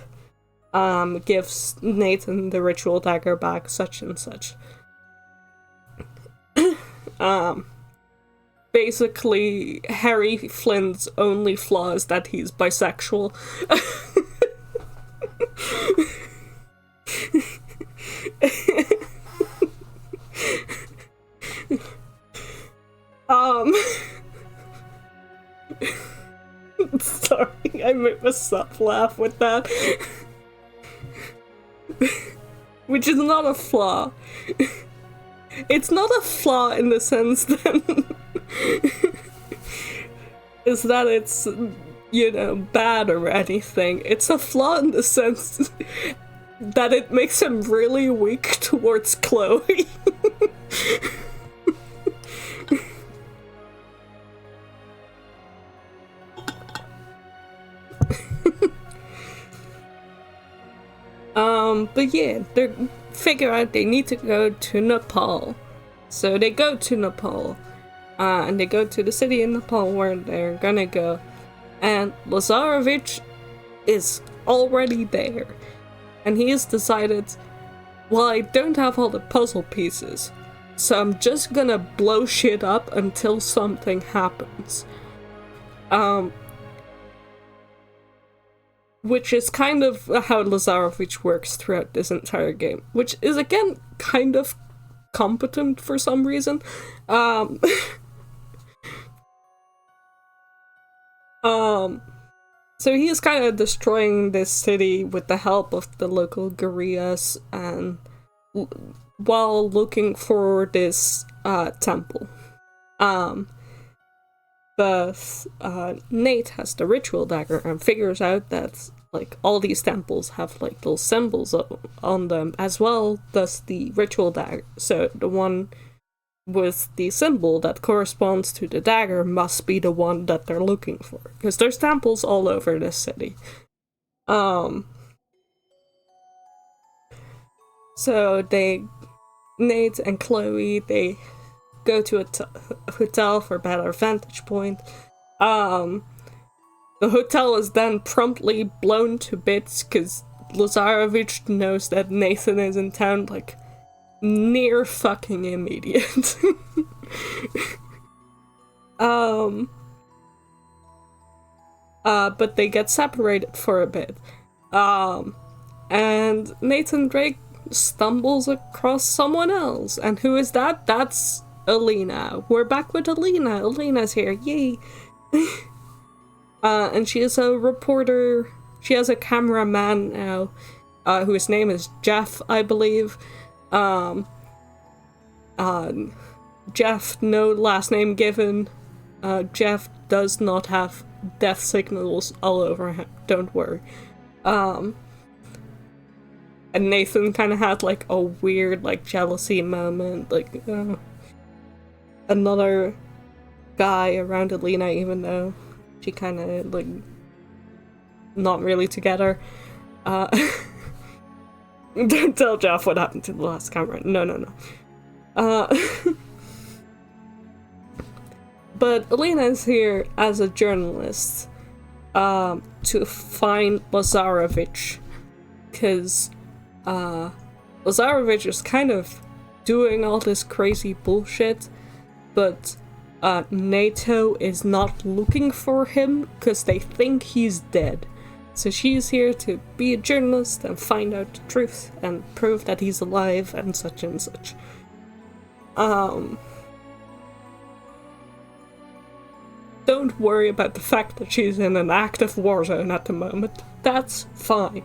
gives Nathan the ritual dagger back, such and such. Basically, Harry Flynn's only flaw is that he's bisexual. Sorry, I made myself laugh with that. Which is not a flaw. It's not a flaw in the sense that is that it's, you know, bad or anything. It's a flaw in the sense that it makes him really weak towards Chloe. But yeah, they figure out they need to go to Nepal. So they go to Nepal, and they go to the city in Nepal where they're gonna go. And Lazarevich is already there. And he has decided, well, I don't have all the puzzle pieces, so I'm just gonna blow shit up until something happens. Which is kind of how Lazarevich works throughout this entire game, which is again kind of competent for some reason. So he is kind of destroying this city with the help of the local guerrillas and while looking for this temple. But Nate has the ritual dagger and figures out that like all these temples have like little symbols on them, as well does the ritual dagger. So the one with the symbol that corresponds to the dagger must be the one that they're looking for, because there's temples all over this city. So Nate and Chloe, they go to a hotel for a better vantage point. The hotel is then promptly blown to bits because Lazarevich knows that Nathan is in town, like, near fucking immediate. But they get separated for a bit. And Nathan Drake stumbles across someone else. And who is that? That's Alina. We're back with Alina. Alina's here. Yay. And she is a reporter. She has a cameraman now, whose name is Jeff, I believe. Jeff, no last name given. Jeff does not have death signals all over him. Don't worry. And Nathan kind of had, like, a weird, like, jealousy moment. Like, another guy around Alina, even though she kind of, like, not really together. Don't tell Jeff what happened to the last camera. No. But Alina is here as a journalist to find Lazarevich, because Lazarevich is kind of doing all this crazy bullshit, but NATO is not looking for him because they think he's dead. So she's here to be a journalist and find out the truth and prove that he's alive and such and such. Don't worry about the fact that she's in an active war zone at the moment. That's fine.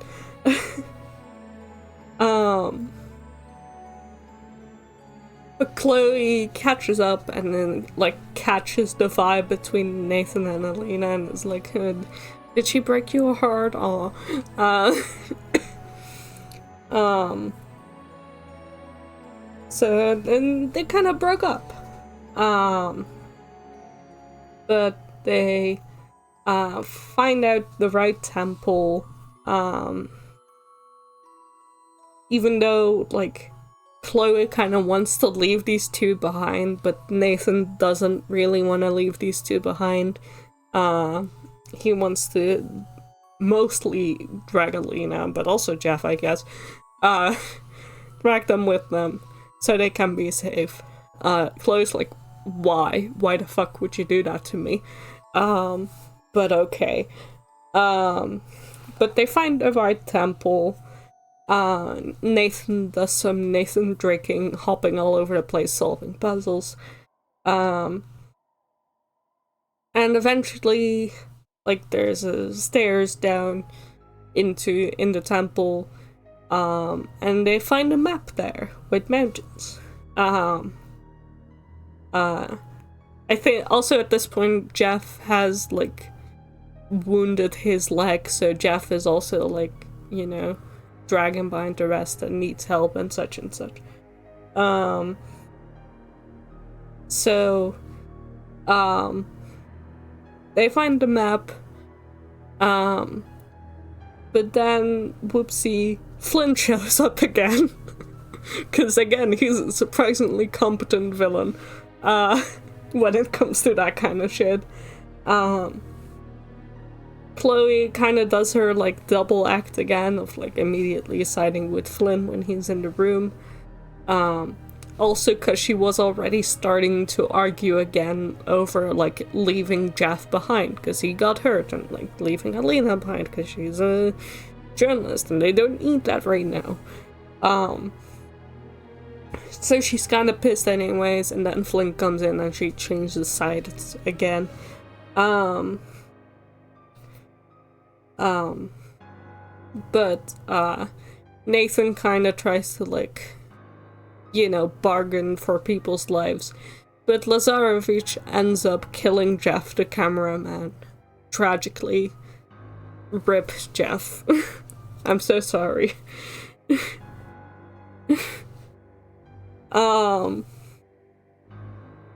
But Chloe catches up and then, like, catches the vibe between Nathan and Alina and is like, did she break your heart? Aw. So then they kind of broke up. But they find out the right temple, even though, like, Chloe kind of wants to leave these two behind, but Nathan doesn't really want to leave these two behind. He wants to mostly drag Alina, but also Jeff, I guess, drag them with them so they can be safe. Chloe's like, why? Why the fuck would you do that to me? But okay. But they find the right temple. Nathan does some Nathan Draking, hopping all over the place, solving puzzles. And eventually, like, there's a stairs down in the temple, and they find a map there with mountains. I think also at this point Jeff has, like, wounded his leg, so Jeff is also, like, you know, dragging behind the rest and needs help and such and such. They find the map, but then, whoopsie, Flynn shows up again. Because, again, he's a surprisingly competent villain when it comes to that kind of shit. Chloe kind of does her, like, double act again of, like, immediately siding with Flynn when he's in the room. Also because she was already starting to argue again over, like, leaving Jeff behind because he got hurt, and, like, leaving Alina behind because she's a journalist and they don't need that right now. So she's kind of pissed anyways, and then Flynn comes in and she changes sides again. But Nathan kind of tries to, like, you know, bargain for people's lives. But Lazarevich ends up killing Jeff, the cameraman, tragically. Rip Jeff. I'm so sorry.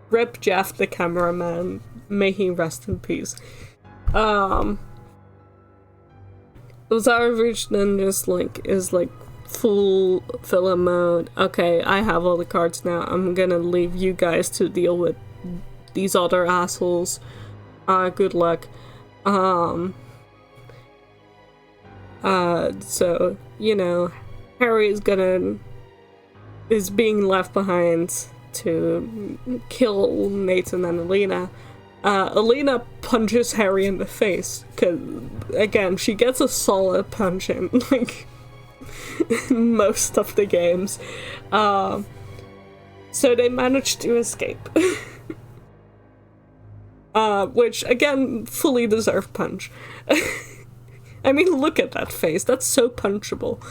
Rip Jeff the cameraman. May he rest in peace. Lazarevich then just is full villain mode. Okay, I have all the cards now. I'm gonna leave you guys to deal with these other assholes. Good luck. So, you know, Harry is being left behind to kill Nathan and Alina. Alina punches Harry in the face, because, again, she gets a solid punch in, most of the games. So they manage to escape. Which, again, fully deserved punch. I mean, look at that face. That's so punchable.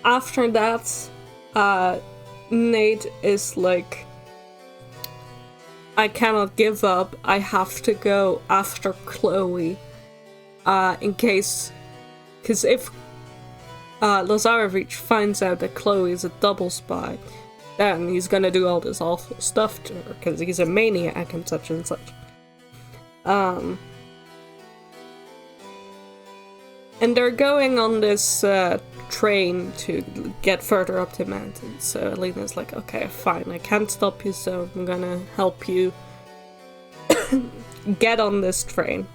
After that, Nate is like, I cannot give up, I have to go after Chloe, in case, because if Lazarevich finds out that Chloe is a double spy, then he's gonna do all this awful stuff to her, because he's a maniac and such and such. And they're going on this train to get further up the mountain. So Alina's like, okay, fine, I can't stop you, so I'm gonna help you get on this train.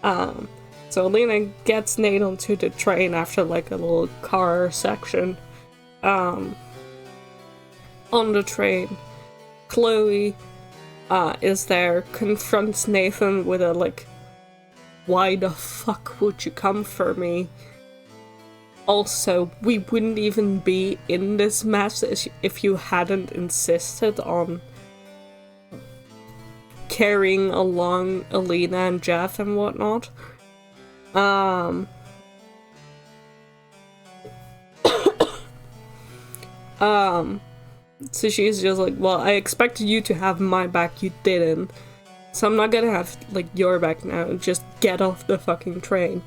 So Alina gets Nate onto the train after like a little car section. On the train, Chloe is there, confronts Nathan with a like, why the fuck would you come for me? Also, we wouldn't even be in this mess if you hadn't insisted on carrying along Alina and Jeff and whatnot. So she's just like, well, I expected you to have my back, you didn't. So I'm not gonna have, like, your back now, just get off the fucking train.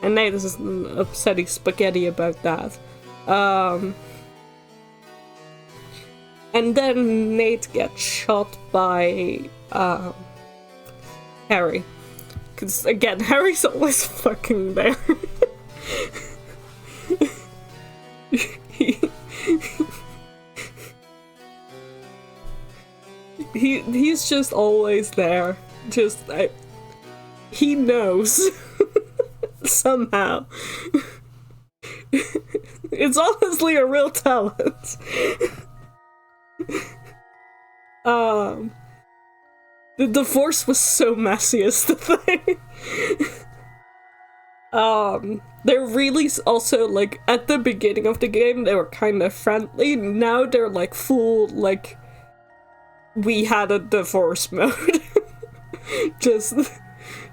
And Nate is upsetty spaghetti about that. And then Nate gets shot by, Harry. Because, again, Harry's always fucking there. He's just always there. He knows. Somehow. It's honestly a real talent. The divorce was so messy is the thing. They're really also, like, at the beginning of the game, they were kind of friendly. Now they're, like, full, like, we had a divorce mode. Just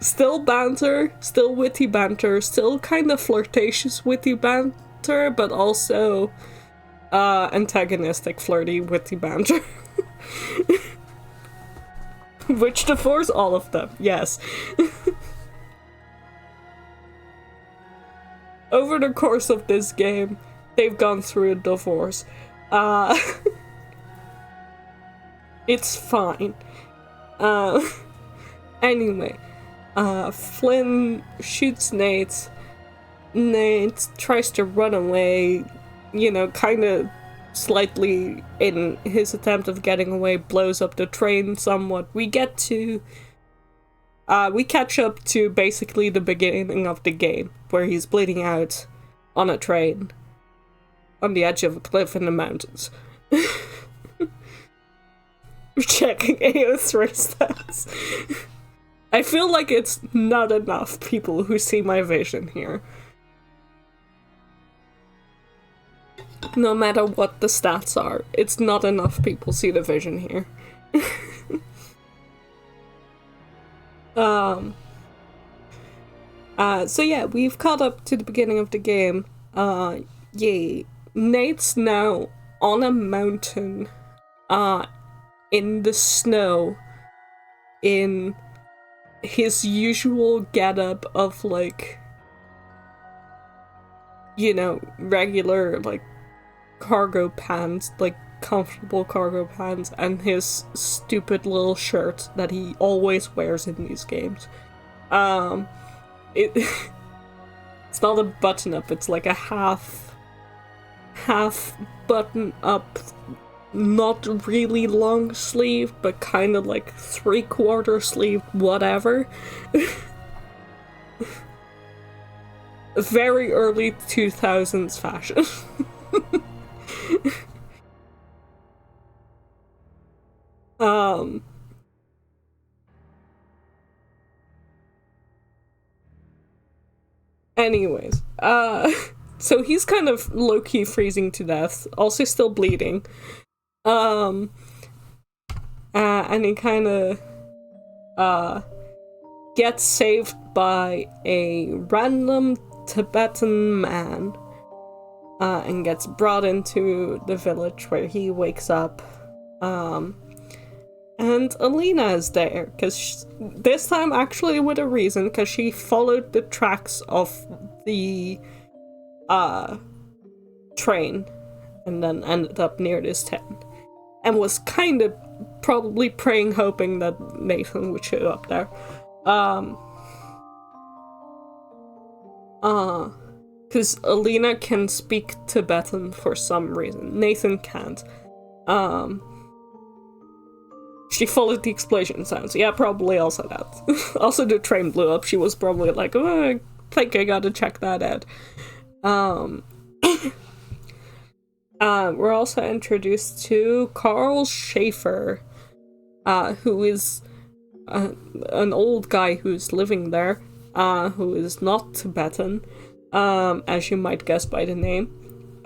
still banter, still witty banter, still kind of flirtatious witty banter, but also antagonistic flirty witty banter. Which divorce? All of them, yes. Over the course of this game, they've gone through a divorce. It's fine. Anyway, Flynn shoots Nate. Nate tries to run away, you know, kind of slightly in his attempt of getting away, blows up the train somewhat. We catch up to basically the beginning of the game, where he's bleeding out on a train on the edge of a cliff in the mountains. Checking AO3 stats. I feel like it's not enough people who see my vision here. No matter what the stats are, it's not enough people see the vision here. So yeah, we've caught up to the beginning of the game. Yay. Nate's now on a mountain, in the snow, in his usual getup of, like, you know, regular, like, cargo pants, like, comfortable cargo pants, and his stupid little shirt that he always wears in these games. It's not a button-up, it's like a half button-up, not really long sleeve, but kind of like 3/4 sleeve, whatever. Very early 2000s fashion. Anyways, so he's kind of low-key freezing to death, also still bleeding. And he kind of, gets saved by a random Tibetan man, and gets brought into the village where he wakes up. And Alina is there, because this time actually with a reason, because she followed the tracks of the train and then ended up near this town. And was kind of probably praying, hoping that Nathan would show up there. Because Alina can speak Tibetan for some reason. Nathan can't. She followed the explosion sounds. Yeah, probably also that. Also, the train blew up. She was probably like, oh, I think I gotta check that out. We're also introduced to Carl Schaefer, who is an old guy who's living there, who is not Tibetan, as you might guess by the name,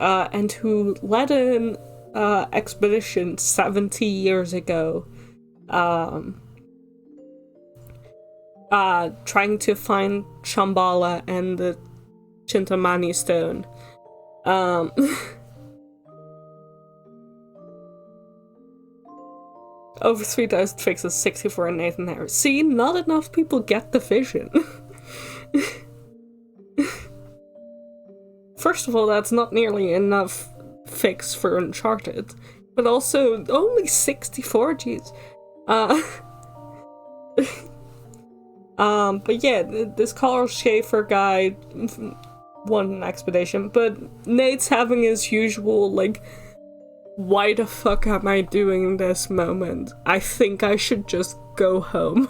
and who led an expedition 70 years ago, trying to find Shambhala and the Chintamani stone. Over 3,000 fixes, 64 in Nathan Harris. See, not enough people get the vision. First of all, that's not nearly enough fix for Uncharted, but also only 64, jeez. But yeah, this Carl Schaefer guy won an expedition, but Nate's having his usual, like, why the fuck am I doing this moment? I think I should just go home.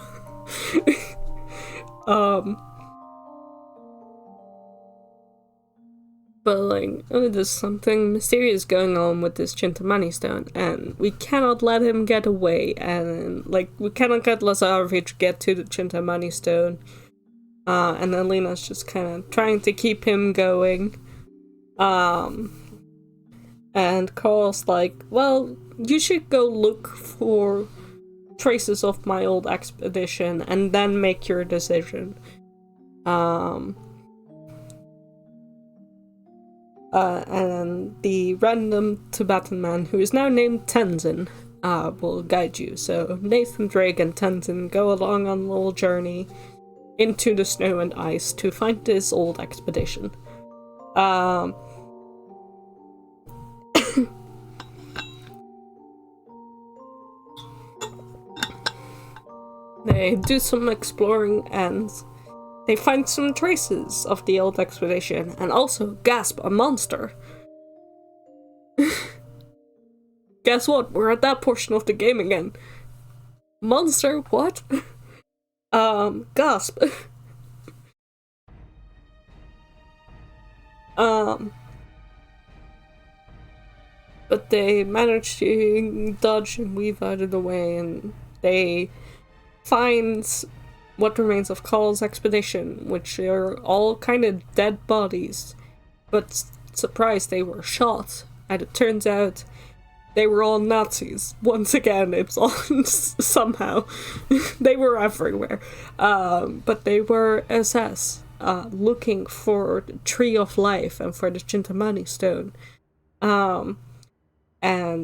But, like, oh, there's something mysterious going on with this Chintamani stone, and we cannot let him get away, and, like, we cannot let Lazarevich get to the Chintamani stone. And Alina's just kind of trying to keep him going. And Carl's like, well, you should go look for traces of my old expedition and then make your decision. And the random Tibetan man, who is now named Tenzin, will guide you. So Nathan Drake and Tenzin go along on a little journey into the snow and ice to find this old expedition. They do some exploring and they find some traces of the old expedition and also, gasp, a monster. Guess what? We're at that portion of the game again. Monster? What? Gasp. But they manage to dodge and weave out of the way, and they find what remains of Carl's expedition, which are all kind of dead bodies. But surprise, they were shot and it turns out they were all Nazis. Once again, it's all somehow they were everywhere, but they were SS, looking for the Tree of Life and for the Chintamani Stone, and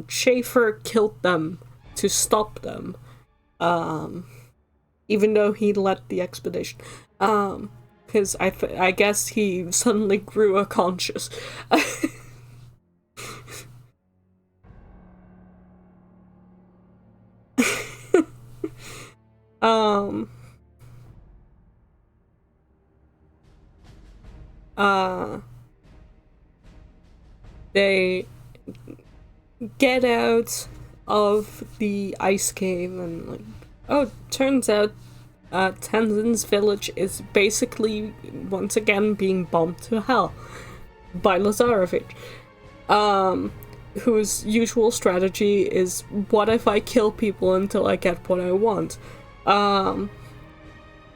Schaefer killed them to stop them, even though he led the expedition. Because I guess he suddenly grew a conscience. They get out of the ice cave and like, oh, turns out Tenzin's village is basically once again being bombed to hell by Lazarevich, whose usual strategy is, what if I kill people until I get what I want,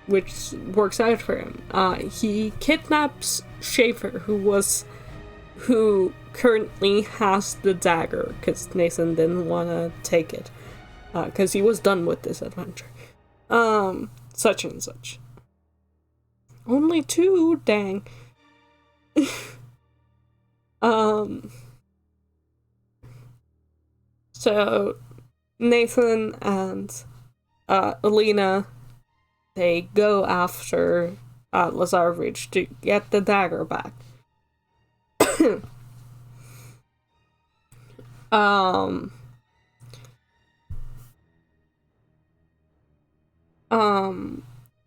which works out for him. He kidnaps Schaefer, who currently has the dagger, because Nathan didn't want to take it, because he was done with this adventure. Such and such. Only 2, dang. So Nathan and Alina, they go after Lazarevich to get the dagger back.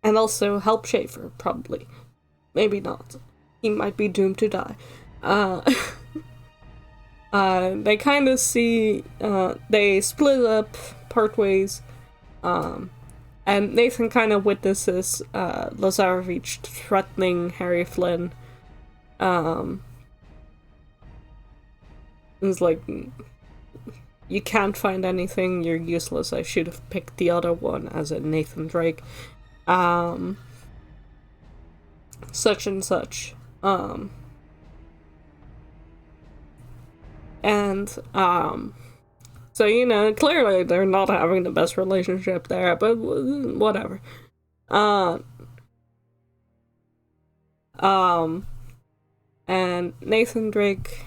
And also help Schaefer, probably. Maybe not. He might be doomed to die. They kind of see, they split up part ways, and Nathan kind of witnesses Lazarevich threatening Harry Flynn. It's like, you can't find anything, you're useless, I should have picked the other one, as in Nathan Drake. Such and such. So, you know, clearly they're not having the best relationship there, but whatever. And Nathan Drake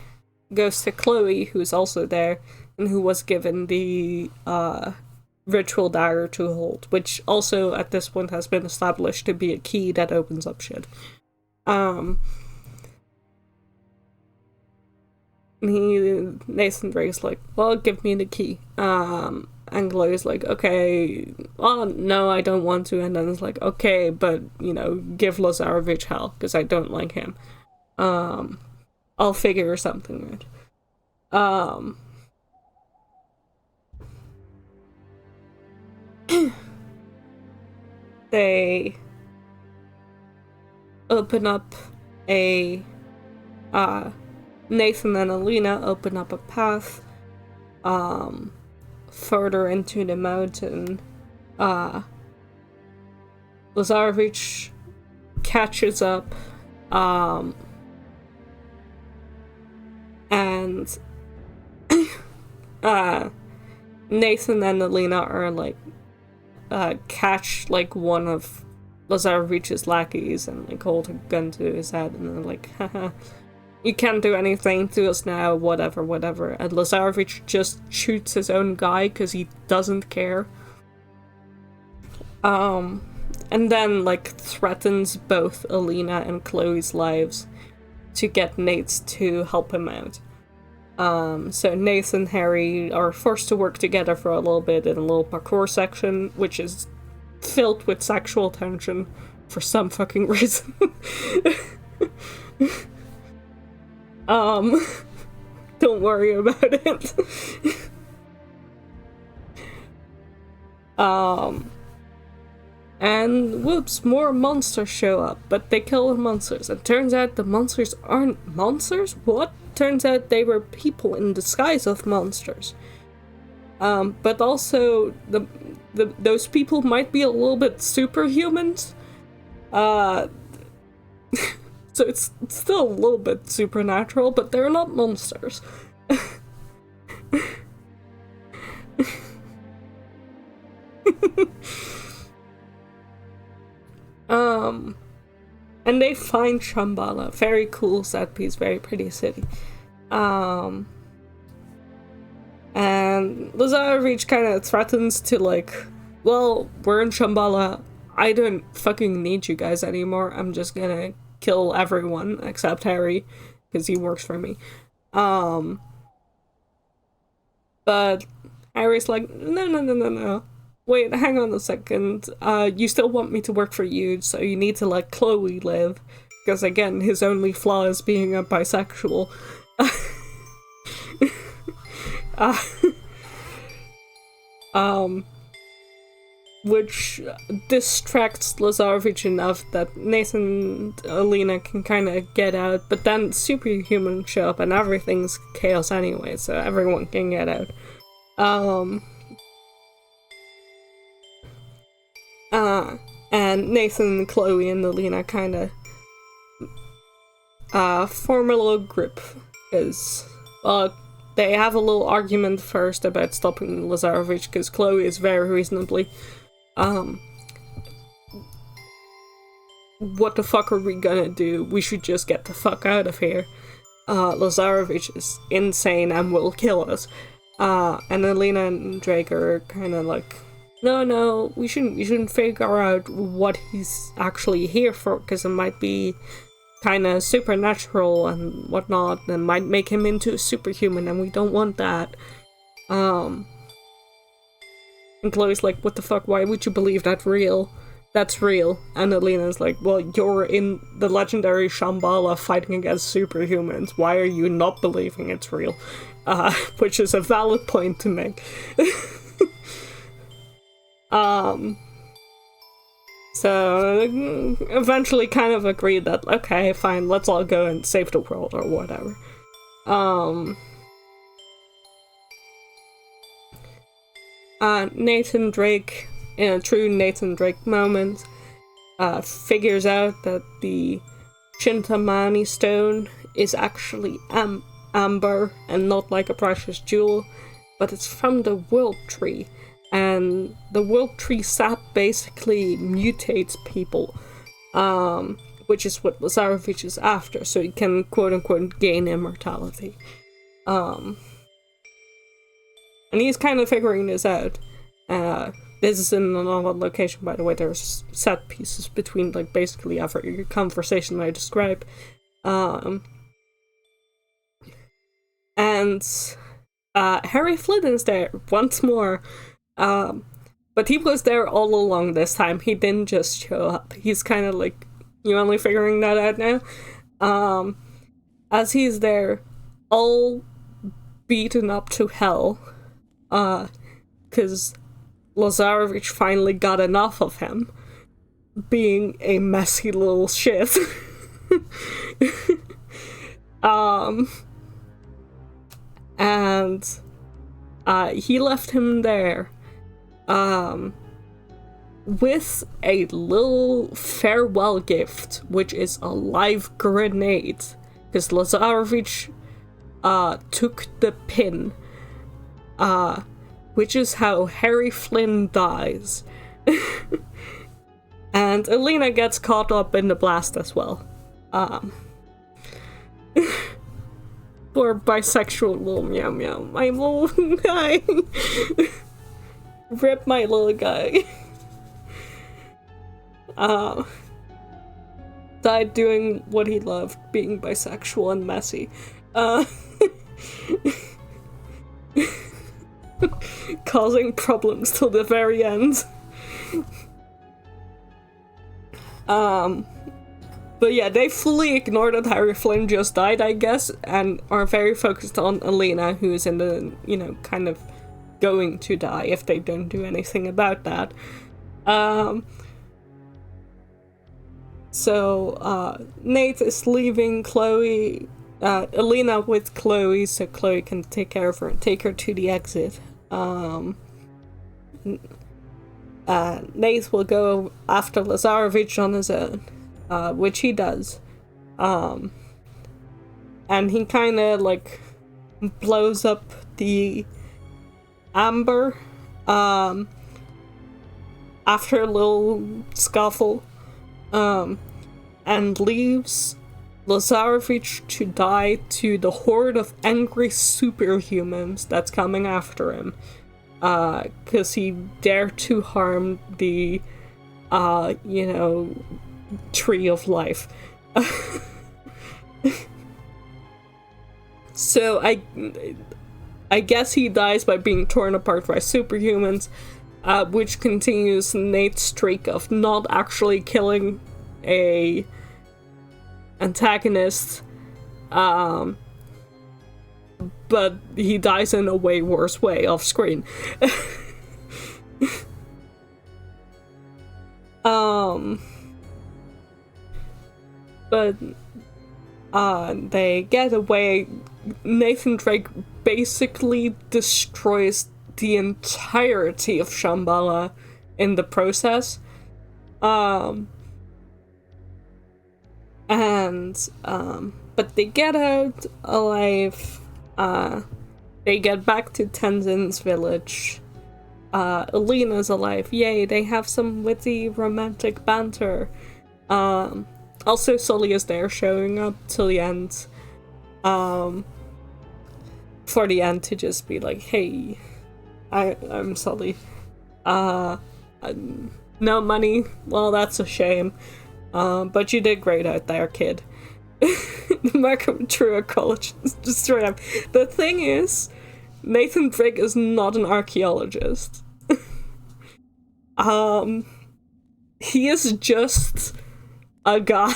goes to Chloe, who's also there, and who was given the ritual dagger to hold, which also at this point has been established to be a key that opens up shit. Nathan Drake's like, well, give me the key. And Chloe's like, okay, well, no, I don't want to. And then it's like, okay, but, you know, give Lazarevich hell, because I don't like him. I'll figure something out. They open up a, Nathan and Alina open up a path, further into the mountain. Lazarevich catches up, and Nathan and Alina are like, catch like one of Lazarevich's lackeys and like hold a gun to his head, and they're like, haha, you can't do anything to us now, whatever. And Lazarevich just shoots his own guy because he doesn't care. And then like threatens both Alina and Chloe's lives to get Nate to help him out. So Nate and Harry are forced to work together for a little bit in a little parkour section, which is filled with sexual tension for some fucking reason. Don't worry about it. And whoops, more monsters show up, but they kill the monsters. It turns out the monsters aren't monsters? What? Turns out they were people in disguise of monsters. But also, those people might be a little bit superhumans. So it's still a little bit supernatural, but they're not monsters. um, and they find Shambhala. Very cool set piece, very pretty city. And Lazarevich kind of threatens to, like, well, we're in Shambhala. I don't fucking need you guys anymore. I'm just gonna kill everyone except Harry, because he works for me. But Harry's like, no. Wait, hang on a second. You still want me to work for you, so you need to let Chloe live. Because again, his only flaw is being a bisexual. Which distracts Lazarevich enough that Nathan and Alina can kind of get out, but then superhumans show up and everything's chaos anyway, so everyone can get out. And Nathan, Chloe, and Alina kind of form a little group, because, they have a little argument first about stopping Lazarevich, because Chloe is very reasonably, what the fuck are we gonna do? We should just get the fuck out of here. Lazarevich is insane and will kill us. And Alina and Drake are kind of like, no, we shouldn't figure out what he's actually here for, because it might be kind of supernatural and whatnot, and might make him into a superhuman, and we don't want that. And Chloe's like, what the fuck, why would you believe that's real? And Alina's like, well, you're in the legendary Shambhala fighting against superhumans, why are you not believing it's real? Which is a valid point to make. So eventually kind of agreed that, okay, fine, let's all go and save the world or whatever. Nathan Drake, in a true Nathan Drake moment, figures out that the Chintamani stone is actually amber and not like a precious jewel, but it's from the world tree. And the world tree sap basically mutates people, which is what Lazarevich is after, so he can quote-unquote gain immortality. And he's kind of figuring this out. This is in another location, by the way. There's set pieces between, like, basically every conversation I describe. And Harry Flynn is there once more. But he was there all along this time. He didn't just show up. He's kind of like, you only figuring that out now? As he's there, all beaten up to hell, because Lazarevich finally got enough of him being a messy little shit. And he left him there with a little farewell gift, which is a live grenade, because Lazarevich took the pin, which is how Harry Flynn dies. And Alina gets caught up in the blast as well. Poor bisexual little meow meow, my little guy. Rip my little guy. Died doing what he loved, being bisexual and messy. Causing problems till the very end. But yeah, they fully ignore that Harry Flynn just died, I guess, and are very focused on Alina, who's in the, kind of going to die if they don't do anything about that. So Nate is leaving Chloe, Alina with Chloe, so Chloe can take care of her and take her to the exit. Nate will go after Lazarevich on his own, which he does. And he kind of, blows up the amber after a little scuffle, and leaves Lazarevich to die to the horde of angry superhumans that's coming after him, because he dared to harm the, tree of life. So I guess he dies by being torn apart by superhumans, which continues Nate's streak of not actually killing a antagonist, but he dies in a way worse way off screen. But they get away. Nathan Drake basically destroys the entirety of Shambhala in the process. But they get out alive. They get back to Tenzin's village. Alina's alive. Yay, they have some witty romantic banter. Also, Sully is there, showing up till the end. For the end to just be like, hey, I'm Sully. No money. Well, that's a shame. But you did great out there, kid. The Markham True College is destroyed him. The thing is, Nathan Drake is not an archaeologist. He is just a guy.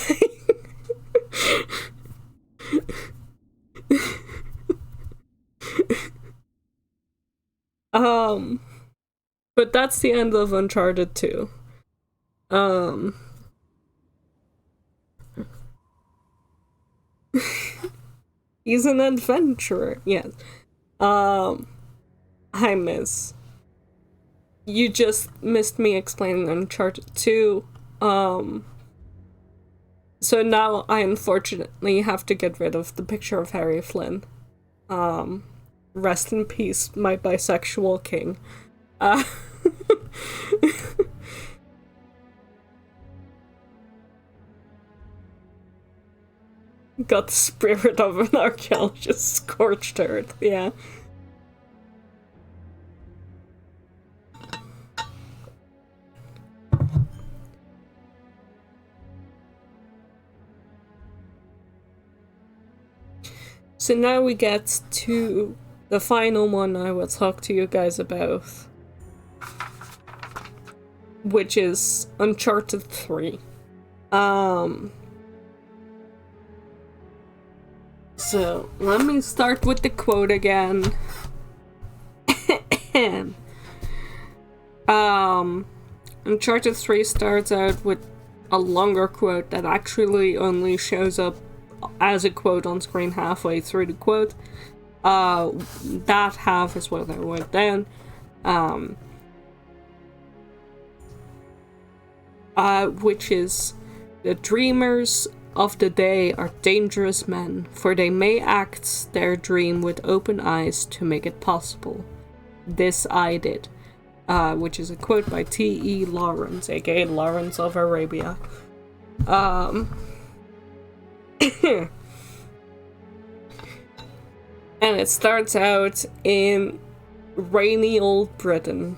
But that's the end of Uncharted 2. He's an adventurer, yes. Hi, Miss. You just missed me explaining Uncharted 2. So now I unfortunately have to get rid of the picture of Harry Flynn. Rest in peace, my bisexual king. Got the spirit of an archaeologist, scorched earth, yeah. So now we get to the final one I will talk to you guys about, which is Uncharted 3. So let me start with the quote again. Uncharted 3 starts out with a longer quote that actually only shows up as a quote on screen halfway through the quote. That half is what I wrote down. Which is, the dreamers of the day are dangerous men, for they may act their dream with open eyes to make it possible. This I did. Which is a quote by T.E. Lawrence, aka Lawrence of Arabia. And it starts out in rainy old Britain.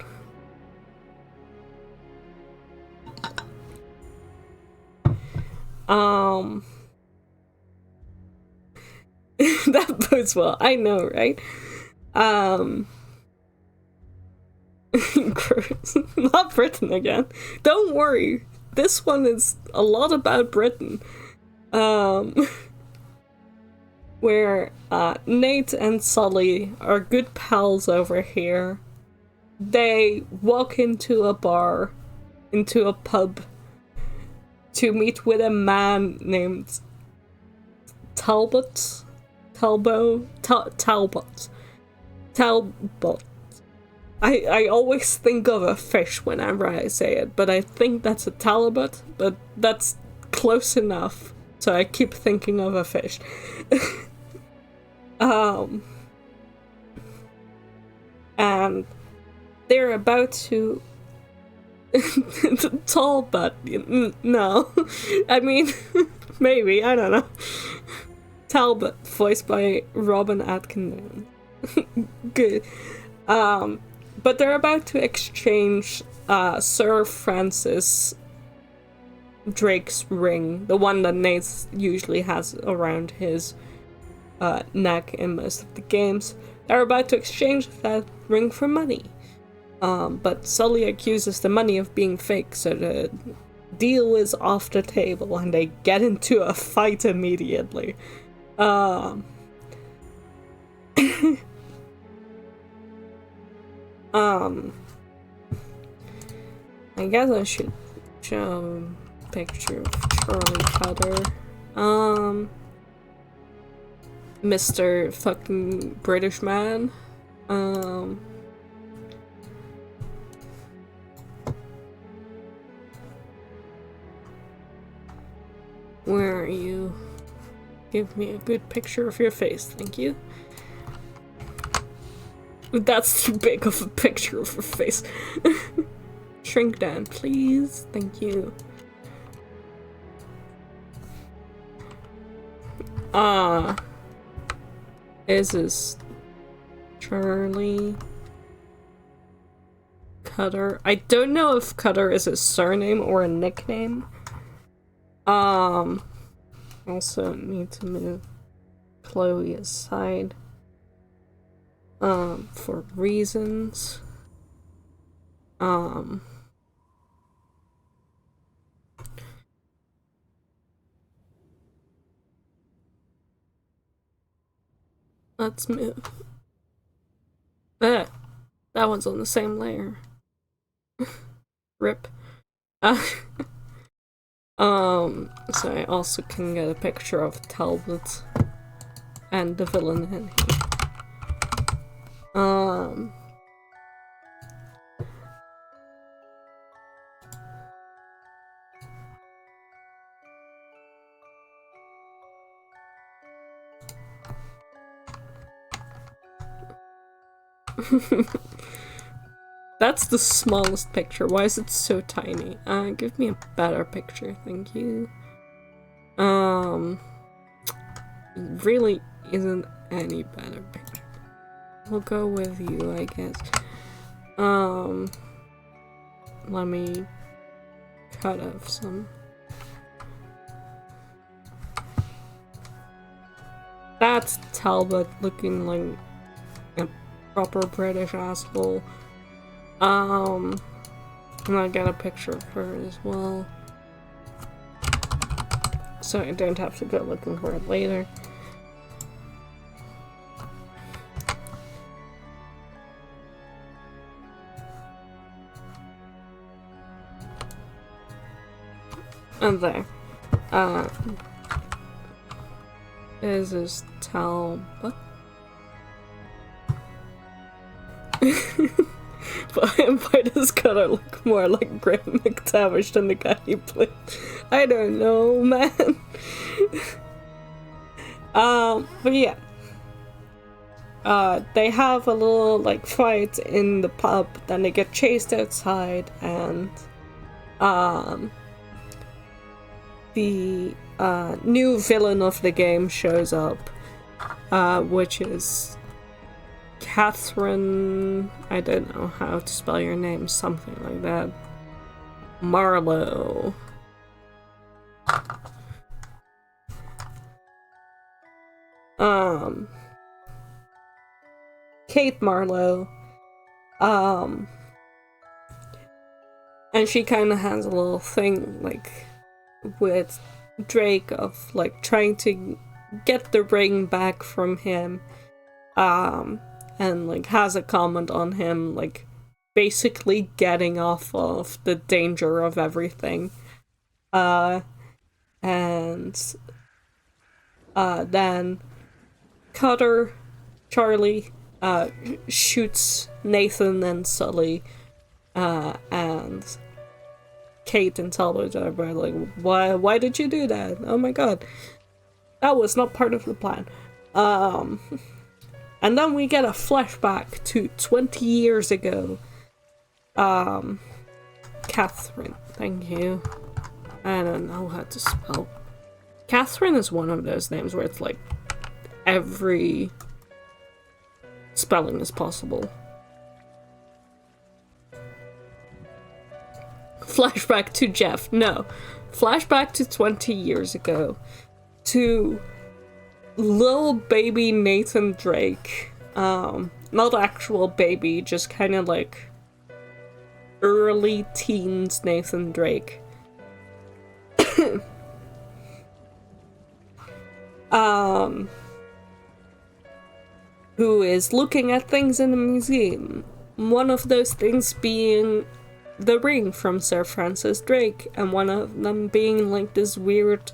That bodes well, I know, right? Not Britain again. Don't worry, this one is a lot about Britain. Where Nate and Sully are good pals over here. They walk into a bar, into a pub, to meet with a man named Talbot. I always think of a fish whenever I say it, but I think that's a Talbot, but that's close enough, so I keep thinking of a fish. and they're about to Talbot. No, I mean maybe, I don't know. Talbot, voiced by Robin Atkinson. Good. But they're about to exchange Sir Francis Drake's ring, the one that Nate usually has around his neck in most of the games. They're about to exchange that ring for money. But Sully accuses the money of being fake, so the deal is off the table and they get into a fight immediately. I guess I should show a picture of Charlie Cutter. Mr. fucking British man. Where are you? Give me a good picture of your face, thank you. That's too big of a picture of her face. Shrink down, please. Thank you. Is this Charlie Cutter? I don't know if Cutter is a surname or a nickname. Also need to move Chloe aside. For reasons. Let's move. That one's on the same layer. Rip. So I also can get a picture of Talbot and the villain in here. That's the smallest picture. Why is it so tiny? Give me a better picture, thank you. Really isn't any better picture. We'll go with you, I guess. Let me cut off some. That's Talbot looking like a proper British asshole. And I'll get a picture of her as well, so I don't have to go looking for it later. And there. Is this Talbot? Why does Cutter look more like Graham McTavish than the guy he played? I don't know, man. But yeah. They have a little, like, fight in the pub, then they get chased outside, and, the, new villain of the game shows up, which is Catherine, I don't know how to spell your name, something like that. Marlowe. Kate Marlowe. And she kind of has a little thing, like, with Drake of, like, trying to get the ring back from him. And, like, has a comment on him, like, basically getting off of the danger of everything. And then Cutter, Charlie, shoots Nathan and Sully, and Kate and Talbot are like, why did you do that? Oh my god. That was not part of the plan. And then we get a flashback to 20 years ago. Catherine, thank you. I don't know how to spell. Catherine is one of those names where it's like every spelling is possible. Flashback to Jeff. No. Flashback to 20 years ago. To little baby Nathan Drake. Not actual baby, just kind of like early teens Nathan Drake. Who is looking at things in the museum. One of those things being the ring from Sir Francis Drake, and one of them being like this weird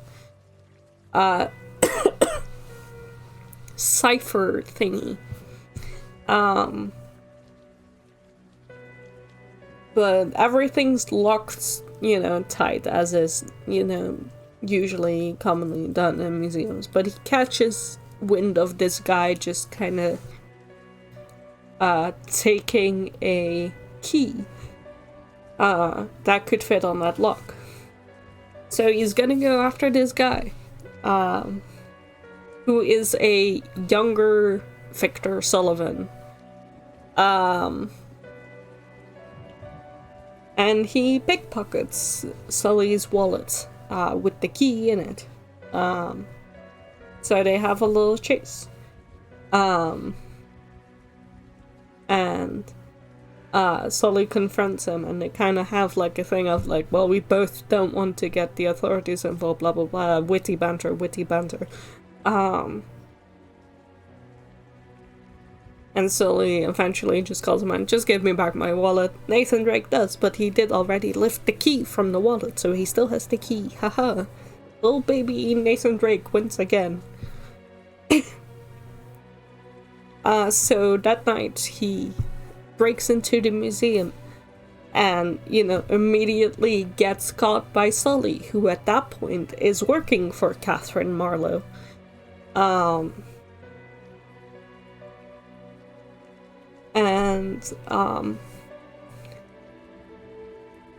cipher thingy. But everything's locked, you know, tight, as is, you know, usually commonly done in museums. But he catches wind of this guy just kind of taking a key that could fit on that lock. So he's gonna go after this guy, who is a younger Victor Sullivan. And he pickpockets Sully's wallet with the key in it. So they have a little chase. And Sully confronts him, and they kind of have like a thing of like, well, we both don't want to get the authorities involved, blah blah blah, witty banter, witty banter. And Sully eventually just calls him and just give me back my wallet. Nathan Drake does, but he did already lift the key from the wallet, so he still has the key. Haha. Little baby Nathan Drake wins again. So that night he breaks into the museum and, you know, immediately gets caught by Sully, who at that point is working for Catherine Marlowe.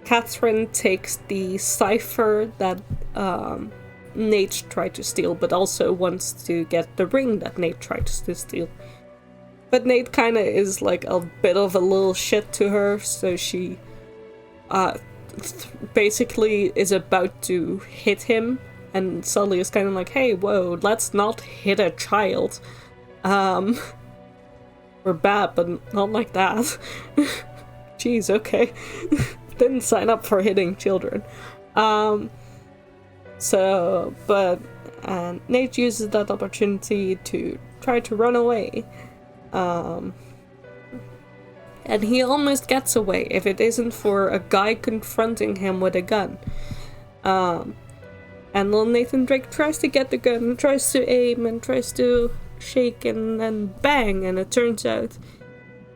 Catherine takes the cipher that Nate tried to steal, but also wants to get the ring that Nate tried to steal. But Nate kind of is like a bit of a little shit to her, so she basically is about to hit him, and Sully is kind of like, hey, whoa, let's not hit a child. We're bad, but not like that. Jeez, okay. Didn't sign up for hitting children. Nate uses that opportunity to try to run away. And he almost gets away if it isn't for a guy confronting him with a gun. And little Nathan Drake tries to get the gun, tries to aim, and tries to shake, and then bang, and it turns out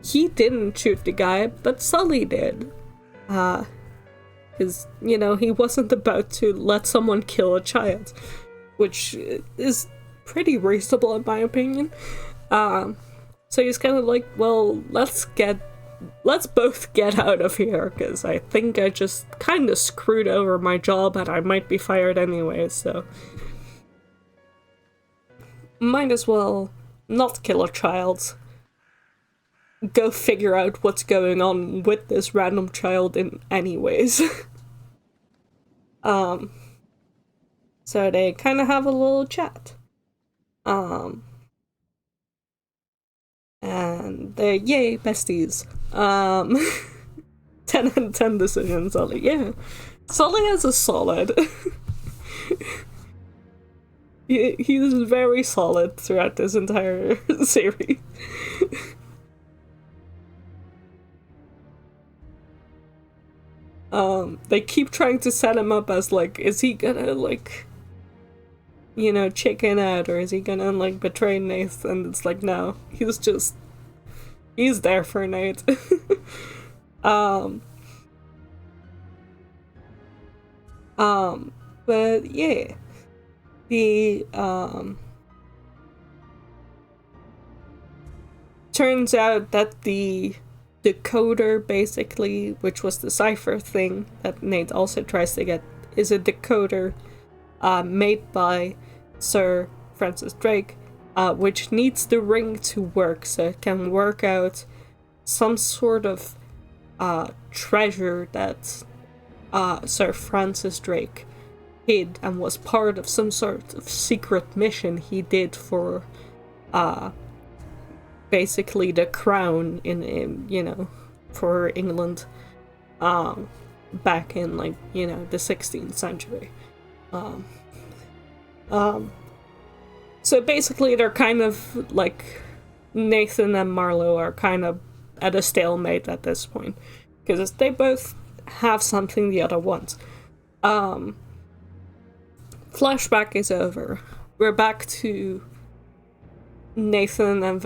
he didn't shoot the guy, but Sully did. Because, you know, he wasn't about to let someone kill a child, which is pretty reasonable in my opinion. So he's kind of like, well, let's both get out of here, because I think I just kind of screwed over my job and I might be fired anyway, so might as well not kill a child. Go figure out what's going on with this random child in anyways. So they kind of have a little chat. And they're, yay, besties. 10 out of 10 decision, Sully, yeah. Sully has a solid. He's very solid throughout this entire series. They keep trying to set him up as, like, is he gonna, like, you know, chicken out, or is he gonna, like, betray Nate? And it's like, no, he's there for Nate. But yeah, turns out that the decoder, basically, which was the cipher thing that Nate also tries to get, is a decoder made by Sir Francis Drake, which needs the ring to work, so it can work out some sort of treasure that Sir Francis Drake hid and was part of some sort of secret mission he did for basically the crown in for England back in the 16th century. So basically they're kind of like Nathan and Marlowe are kind of at a stalemate at this point because they both have something the other wants. Flashback is over. We're back to Nathan and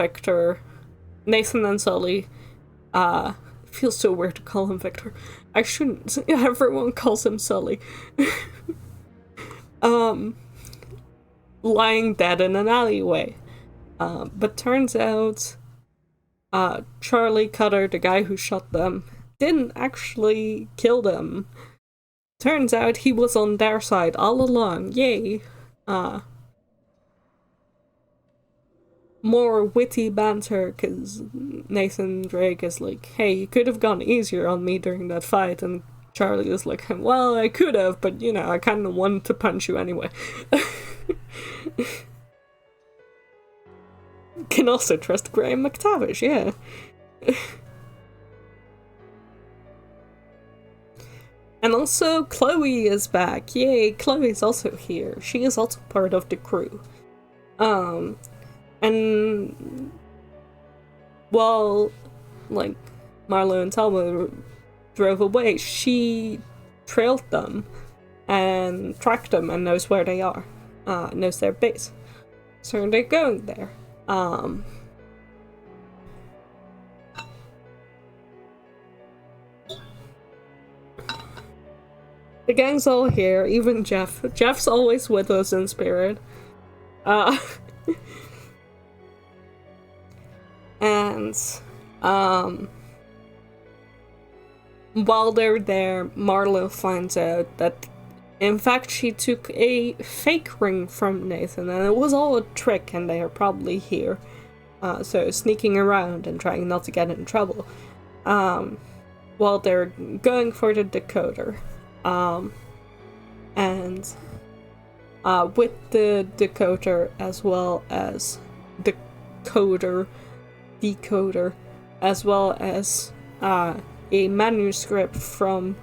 Sully. Feels so weird to call him Victor. I shouldn't. Everyone calls him Sully. Lying dead in an alleyway. But turns out Charlie Cutter, the guy who shot them, didn't actually kill them. Turns out he was on their side all along. Yay. More witty banter, because Nathan Drake is like, hey, you could have gone easier on me during that fight, and Charlie is like, well, I could have, but, I kind of wanted to punch you anyway. Can also trust Graham McTavish, yeah. And also, Chloe is back. Yay, Chloe's also here. She is also part of the crew. And while, Marlowe and Thelma drove away, she trailed them and tracked them and knows where they are. Knows their base. So they're going there. The gang's all here, even Jeff. Jeff's always with us in spirit. And, while they're there, Marlowe finds out that, in fact, she took a fake ring from Nathan, and it was all a trick, and they are probably here. So sneaking around and trying not to get in trouble. While they're going for the decoder. And with the decoder as well as decoder, as well as a manuscript from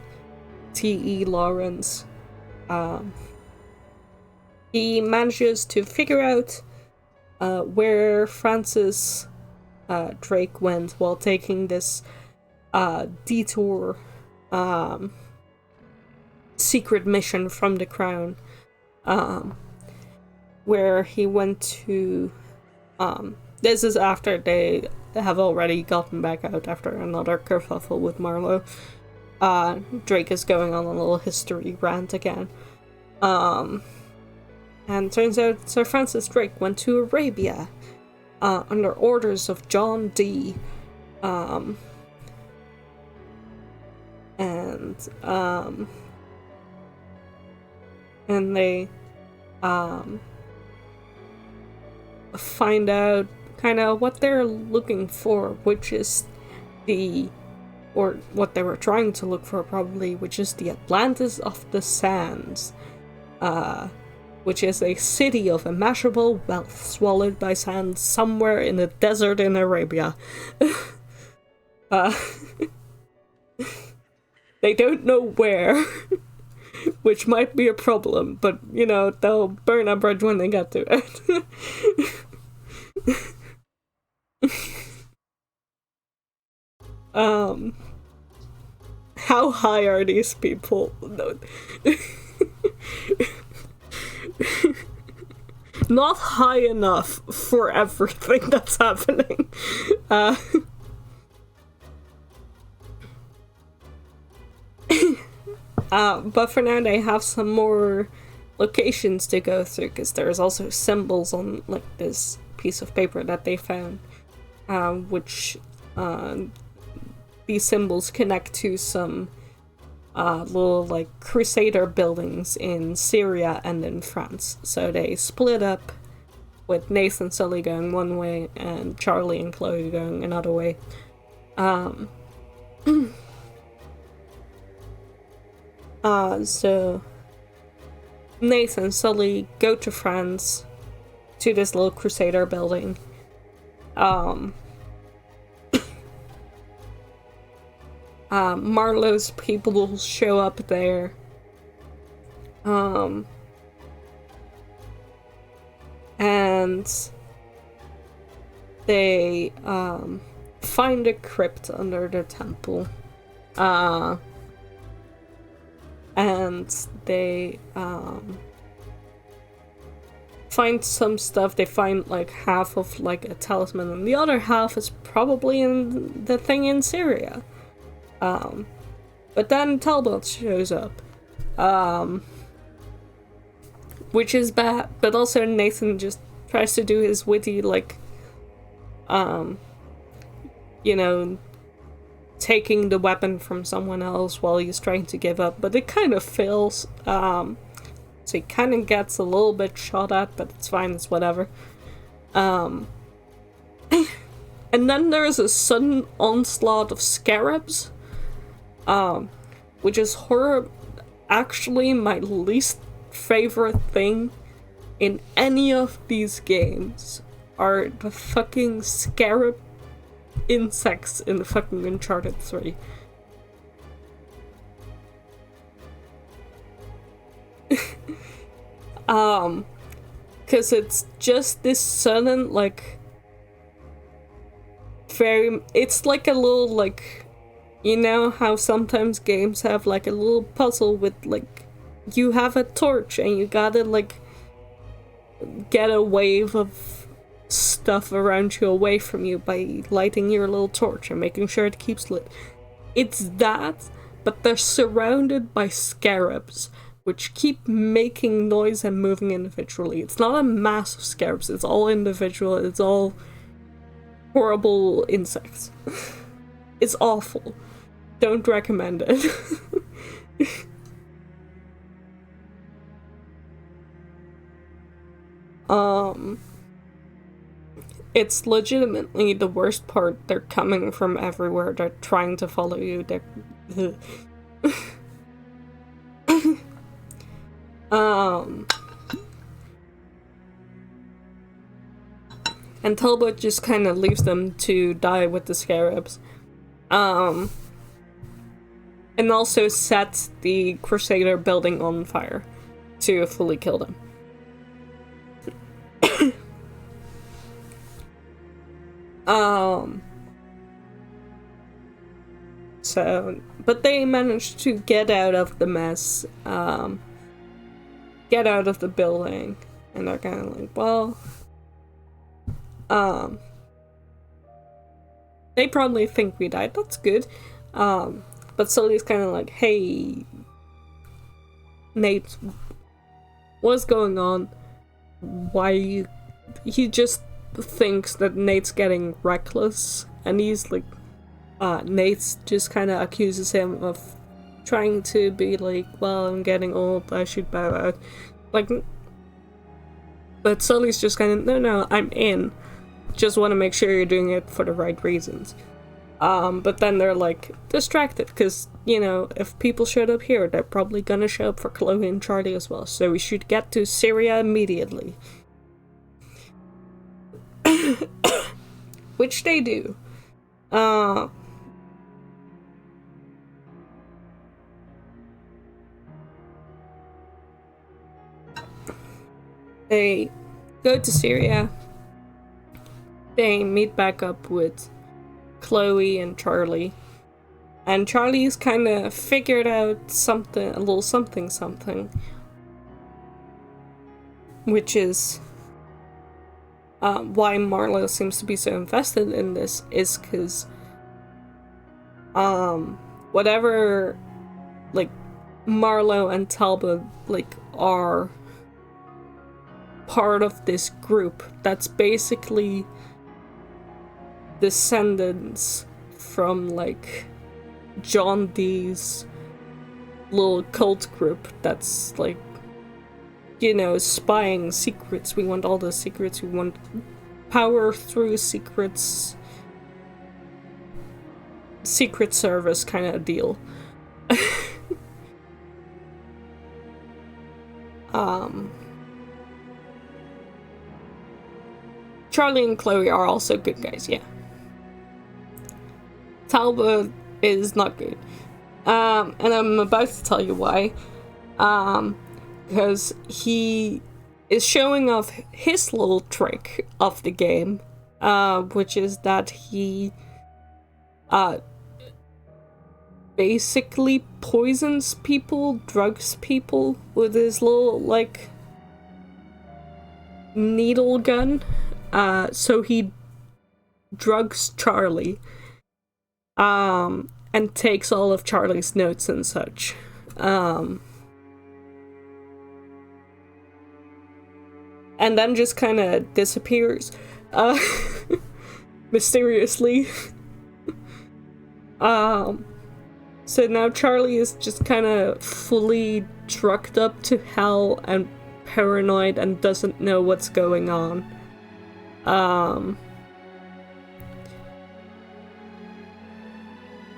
T.E. Lawrence, he manages to figure out where Francis Drake went while taking this detour secret mission from the crown, where he went to this is after they have already gotten back out after another kerfuffle with Marlowe. Drake is going on a little history rant again. And turns out Sir Francis Drake went to Arabia under orders of John Dee. And they find out kind of what they're looking for, which is or what they were trying to look for probably, which is the Atlantis of the Sands, which is a city of immeasurable wealth swallowed by sand somewhere in the desert in Arabia. They don't know where, which might be a problem, but, they'll burn a bridge when they get to it. How high are these people? No. Not high enough for everything that's happening. But for now they have some more locations to go through, because there's also symbols on this piece of paper that they found. which these symbols connect to some little like crusader buildings in Syria and in France. So they split up, with Nathan and Sully going one way and Charlie and Chloe going another way. So Nathan and Sully go to France, to this little crusader building. Marlowe's people will show up there. And they find a crypt under the temple. And they find some stuff. They find like half of like a talisman, and the other half is probably in the thing in Syria. But then Talbot shows up, which is bad, but also Nathan just tries to do his witty, like, taking the weapon from someone else while he's trying to give up, but it kind of fails, so he kind of gets a little bit shot at, but it's fine, it's whatever. And then there's a sudden onslaught of scarabs, which is actually my least favorite thing in any of these games, are the fucking scarab insects in the fucking Uncharted 3. Because it's just this sudden, like, it's like a little, like, you know how sometimes games have, like, a little puzzle with, like, you have a torch and you gotta, like, get a wave of stuff around you away from you by lighting your little torch and making sure it keeps lit. It's that, but they're surrounded by scarabs, which keep making noise and moving individually. It's not a mass of scarabs, it's all individual, it's all horrible insects. It's awful. Don't recommend it. It's legitimately the worst part. They're coming from everywhere. They're trying to follow you. They're... And Talbot just kind of leaves them to die with the scarabs. And also sets the Crusader building on fire to fully kill them. But they managed to get out of the mess, get out of the building, and they're kind of like, well, they probably think we died, that's good, but Sully's kind of like, hey, Nate, what's going on? Why he just thinks that Nate's getting reckless, and he's like, Nate just kind of accuses him of trying to be like, well, I'm getting old, I should bow out. Like, but Sully's just kind of, no, I'm in. Just want to make sure you're doing it for the right reasons. But then they're like distracted, because, you know, if people showed up here, they're probably gonna show up for Chloe and Charlie as well, so we should get to Syria immediately. Which they do. They go to Syria. They meet back up with Chloe and Charlie. And Charlie's kind of figured out something, a little something. Which is why Marlowe seems to be so invested in this, is because whatever, like, Marlowe and Talbot, like, are part of this group that's basically descendants from like John Dee's little cult group that's like, you know, spying secrets. We want all the secrets. We want power through secrets. Secret Service kind of deal. Charlie and Chloe are also good guys, yeah. Talbot is not good. And I'm about to tell you why. Because he is showing off his little trick of the game, which is that he basically poisons people, drugs people with his little, like, needle gun. So he drugs Charlie, and takes all of Charlie's notes and such. And then just kind of disappears, mysteriously. So now Charlie is just kind of fully drugged up to hell and paranoid and doesn't know what's going on.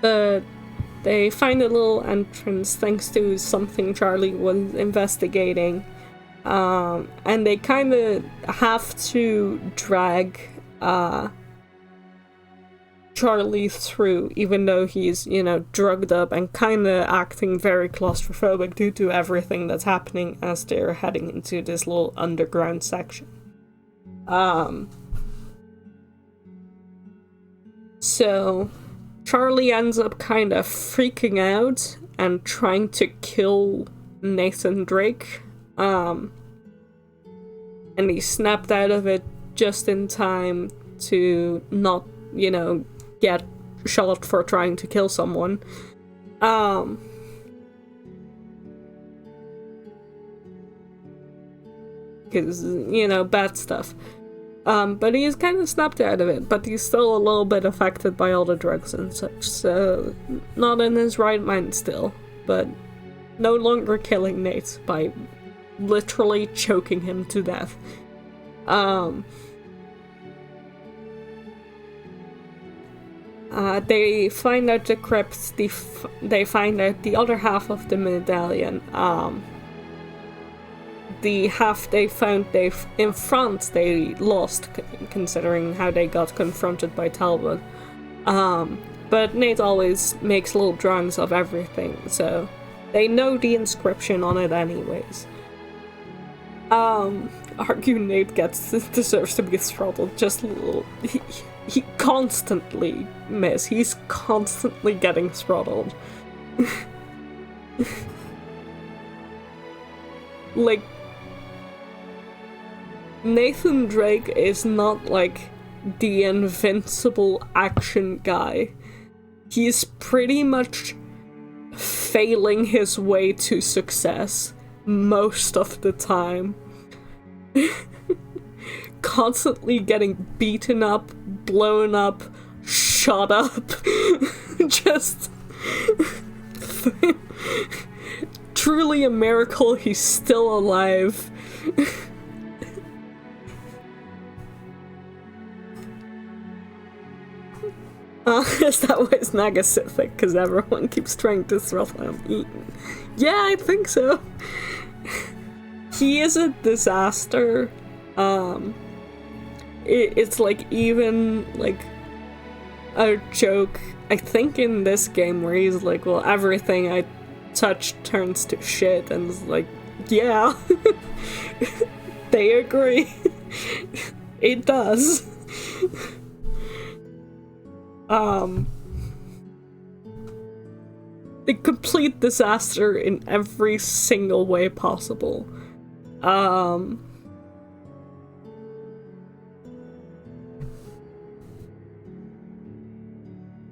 But they find a little entrance thanks to something Charlie was investigating. And they kind of have to drag Charlie through, even though he's, you know, drugged up and kind of acting very claustrophobic due to everything that's happening as they're heading into this little underground section. So Charlie ends up kind of freaking out and trying to kill Nathan Drake. And he snapped out of it just in time to not, you know, get shot for trying to kill someone. Because, you know, bad stuff. But he's kind of snapped out of it, but he's still a little bit affected by all the drugs and such, so not in his right mind still, but no longer killing Nate by literally choking him to death. They find out the crypt, they find out the other half of the medallion. The half they found in France they lost, considering how they got confronted by Talbot. But Nate always makes little drawings of everything, so they know the inscription on it anyways. Argue Nate deserves to be throttled just a little. He constantly misses. He's constantly getting throttled. Like, Nathan Drake is not like the invincible action guy. He's pretty much failing his way to success most of the time. Constantly getting beaten up, blown up, shot up. Just truly a miracle he's still alive. Is that why it's Nagacific? Because everyone keeps trying to throttle him. Yeah, I think so. He is a disaster. It's like even like a joke, I think, in this game where he's like, well, everything I touch turns to shit, and it's like, yeah, they agree. It does. The complete disaster in every single way possible.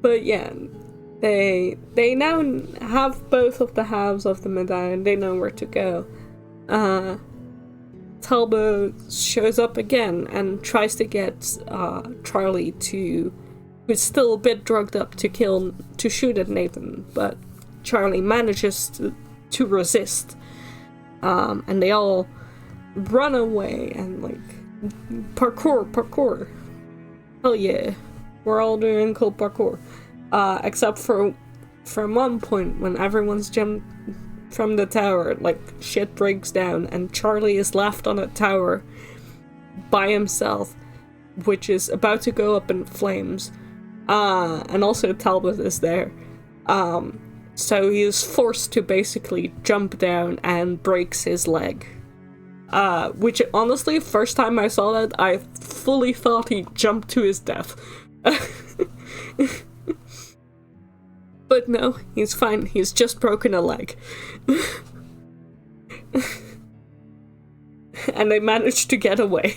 But yeah, they now have both of the halves of the medallion. They know where to go. Talbot shows up again and tries to get Charlie to who's still a bit drugged up, to shoot at Nathan, but Charlie manages to resist. And they all run away and like parkour. Hell yeah. We're all doing cool parkour. Except for from one point when everyone's jumped from the tower, like shit breaks down and Charlie is left on a tower by himself, which is about to go up in flames. And also Talbot is there. So he is forced to basically jump down and breaks his leg. Which honestly, first time I saw that, I fully thought he jumped to his death. But no, he's fine. He's just broken a leg. And they managed to get away.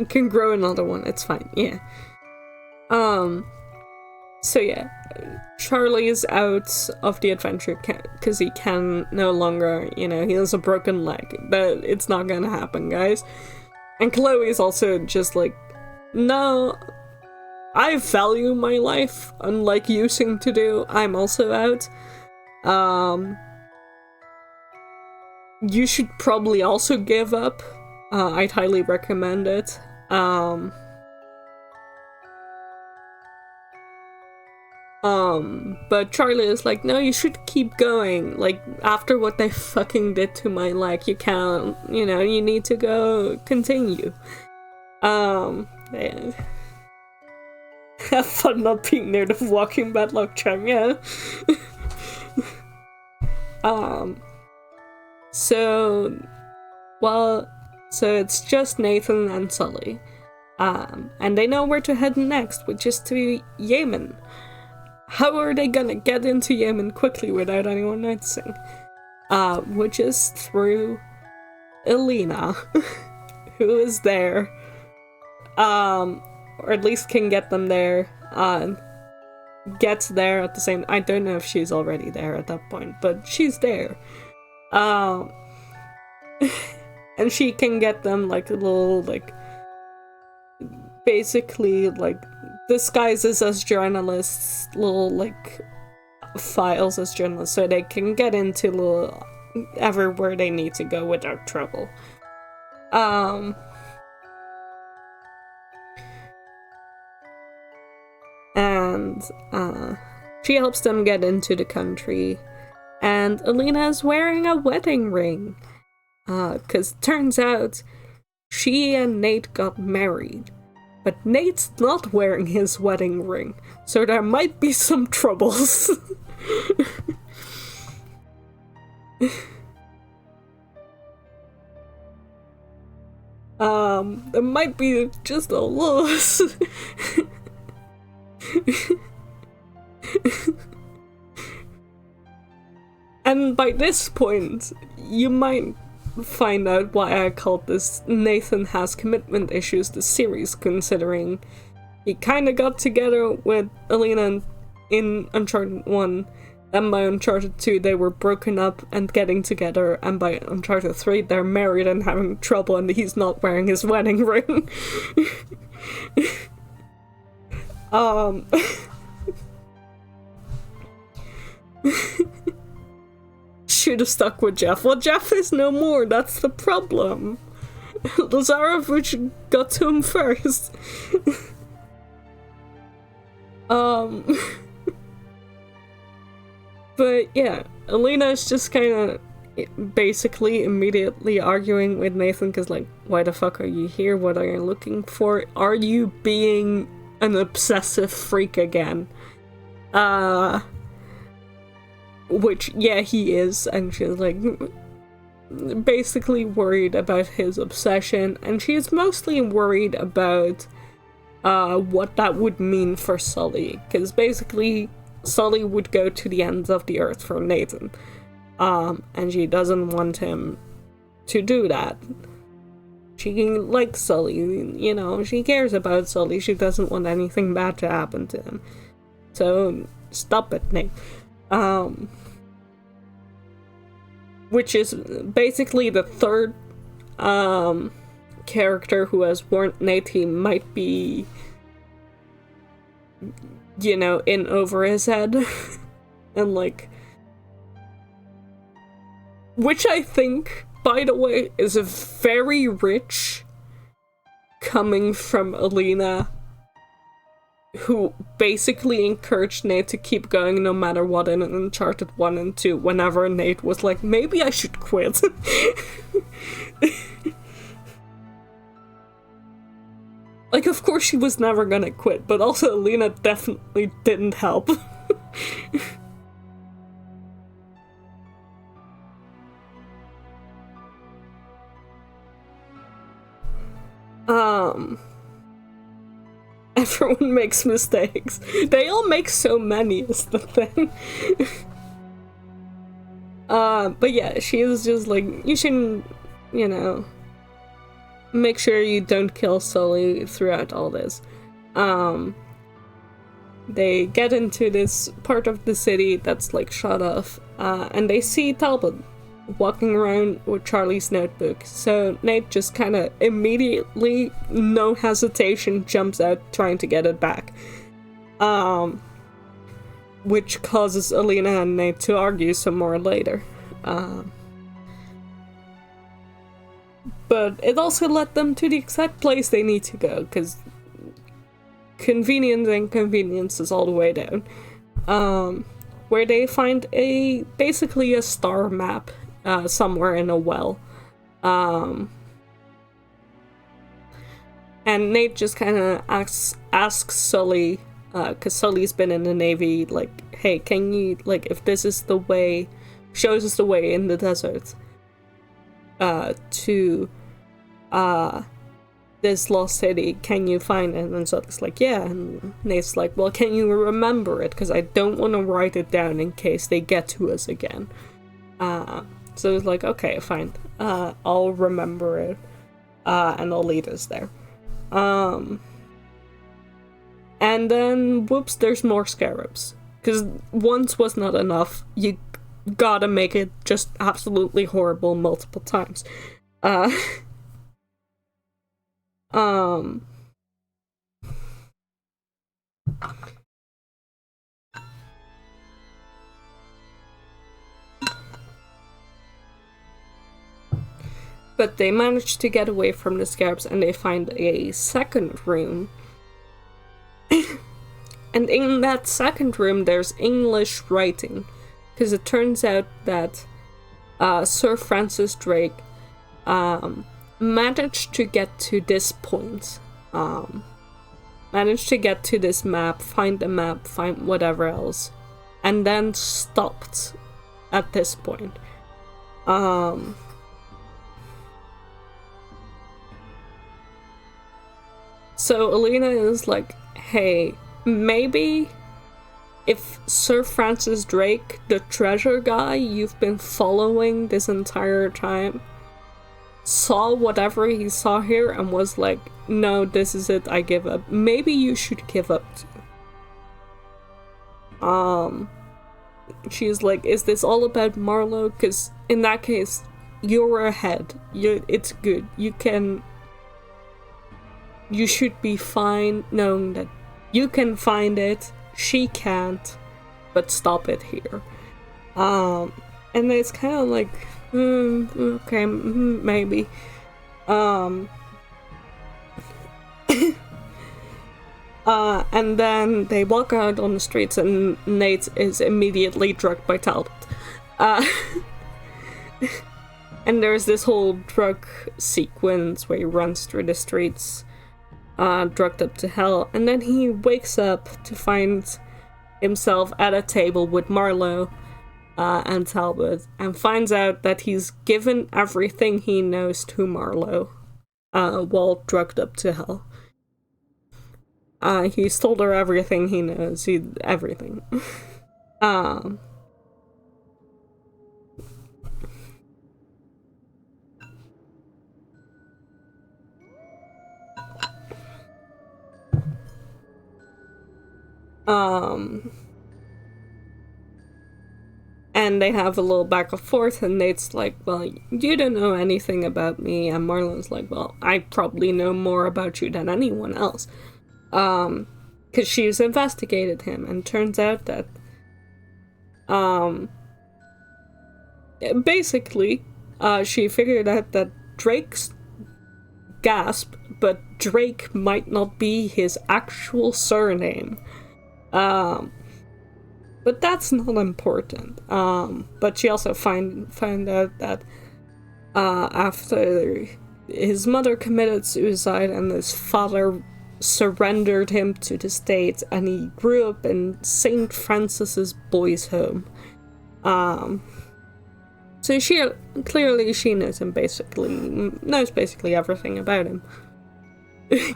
You can grow another one, it's fine, yeah. So yeah, Charlie is out of the adventure because he can no longer, he has a broken leg. But it's not gonna happen, guys. And Chloe's also just like, no, I value my life, unlike you seem to do. I'm also out. You should probably also give up. I'd highly recommend it. But Charlie is like, no, you should keep going. Like, after what they fucking did to my leg, you can't, you need to go continue. Yeah. Have fun not being near the walking bad luck charm, yeah. So it's just Nathan and Sully. And they know where to head next, which is to Yemen. How are they gonna get into Yemen quickly without anyone noticing? Which is through Elena, who is there. Or at least can get them there. Gets there at the same... I don't know if she's already there at that point, but she's there. And she can get them, like, a little, like... Basically, like, disguises as journalists, little, like, files as journalists, so they can get into little... everywhere they need to go without trouble. And she helps them get into the country, and Alina is wearing a wedding ring, because turns out she and Nate got married, but Nate's not wearing his wedding ring, so there might be some troubles. There might be just a little... And by this point, you might find out why I called this Nathan Has Commitment Issues the series, considering he kinda got together with Alina in Uncharted 1, and by Uncharted 2 they were broken up and getting together, and by Uncharted 3 they're married and having trouble and he's not wearing his wedding ring. Should have stuck with Jeff. Well, Jeff is no more, that's the problem. Lazarevich got to him first. But yeah, Alina is just kind of basically immediately arguing with Nathan, because like, why the fuck are you here? What are you looking for? Are you being an obsessive freak again? Which, yeah, he is, and she's like basically worried about his obsession, and she's mostly worried about what that would mean for Sully, because basically Sully would go to the ends of the earth for Nathan, and she doesn't want him to do that. She likes Sully, she cares about Sully, she doesn't want anything bad to happen to him. So stop it, Nate. Which is basically the third character who has warned Nate he might be, in over his head. And like, which I think, by the way, is a very rich coming from Alina, who basically encouraged Nate to keep going no matter what in Uncharted 1 and 2, whenever Nate was like, maybe I should quit. Like, of course she was never gonna quit, but also Alina definitely didn't help. Everyone makes mistakes. They all make so many, is the thing. But yeah, she is just like, you shouldn't, make sure you don't kill Sully throughout all this. They get into this part of the city that's like shut off, and they see Talbot walking around with Charlie's notebook. So Nate just kind of immediately, no hesitation, jumps out trying to get it back. Which causes Alina and Nate to argue some more later. But it also led them to the exact place they need to go, because convenience and convenience is all the way down. Where they find basically a star map somewhere in a well. And Nate just kind of asks Sully, because Sully's been in the Navy, like, hey, can you, like, if this is the way, shows us the way in the desert to this lost city, can you find it? And Sully's like, yeah. And Nate's like, well, can you remember it? Because I don't want to write it down in case they get to us again. So it's like, okay, fine. I'll remember it. And I'll lead us there. And then, whoops, there's more scarabs. Because once was not enough. You gotta make it just absolutely horrible multiple times. But they manage to get away from the scarabs, and they find a second room. And in that second room there's English writing, because it turns out that Sir Francis Drake managed to get to this point, managed to get to this map, find the map, find whatever else, and then stopped at this point. So Alina is like, hey, maybe if Sir Francis Drake, the treasure guy you've been following this entire time, saw whatever he saw here and was like, no, this is it, I give up. Maybe you should give up too. She's like, is this all about Marlowe? Because in that case, you're ahead. It's good. You should be fine knowing that you can find it, she can't, but stop it here. And it's kind of like, okay, maybe. And then they walk out on the streets and Nate is immediately drugged by Talbot. And there's this whole drug sequence where he runs through the streets, drugged up to hell, and then he wakes up to find himself at a table with Marlowe and Talbot, and finds out that he's given everything he knows to Marlowe while drugged up to hell. He's told her everything he knows, everything. and they have a little back and forth, and Nate's like, well, you don't know anything about me, and Marlowe's like, well, I probably know more about you than anyone else. Because she's investigated him, and turns out that, basically, she figured out that Drake's gasp, but Drake might not be his actual surname. But that's not important. But she also found out that after his mother committed suicide and his father surrendered him to the state, and he grew up in St. Francis's boys' home. So she knows him knows basically everything about him.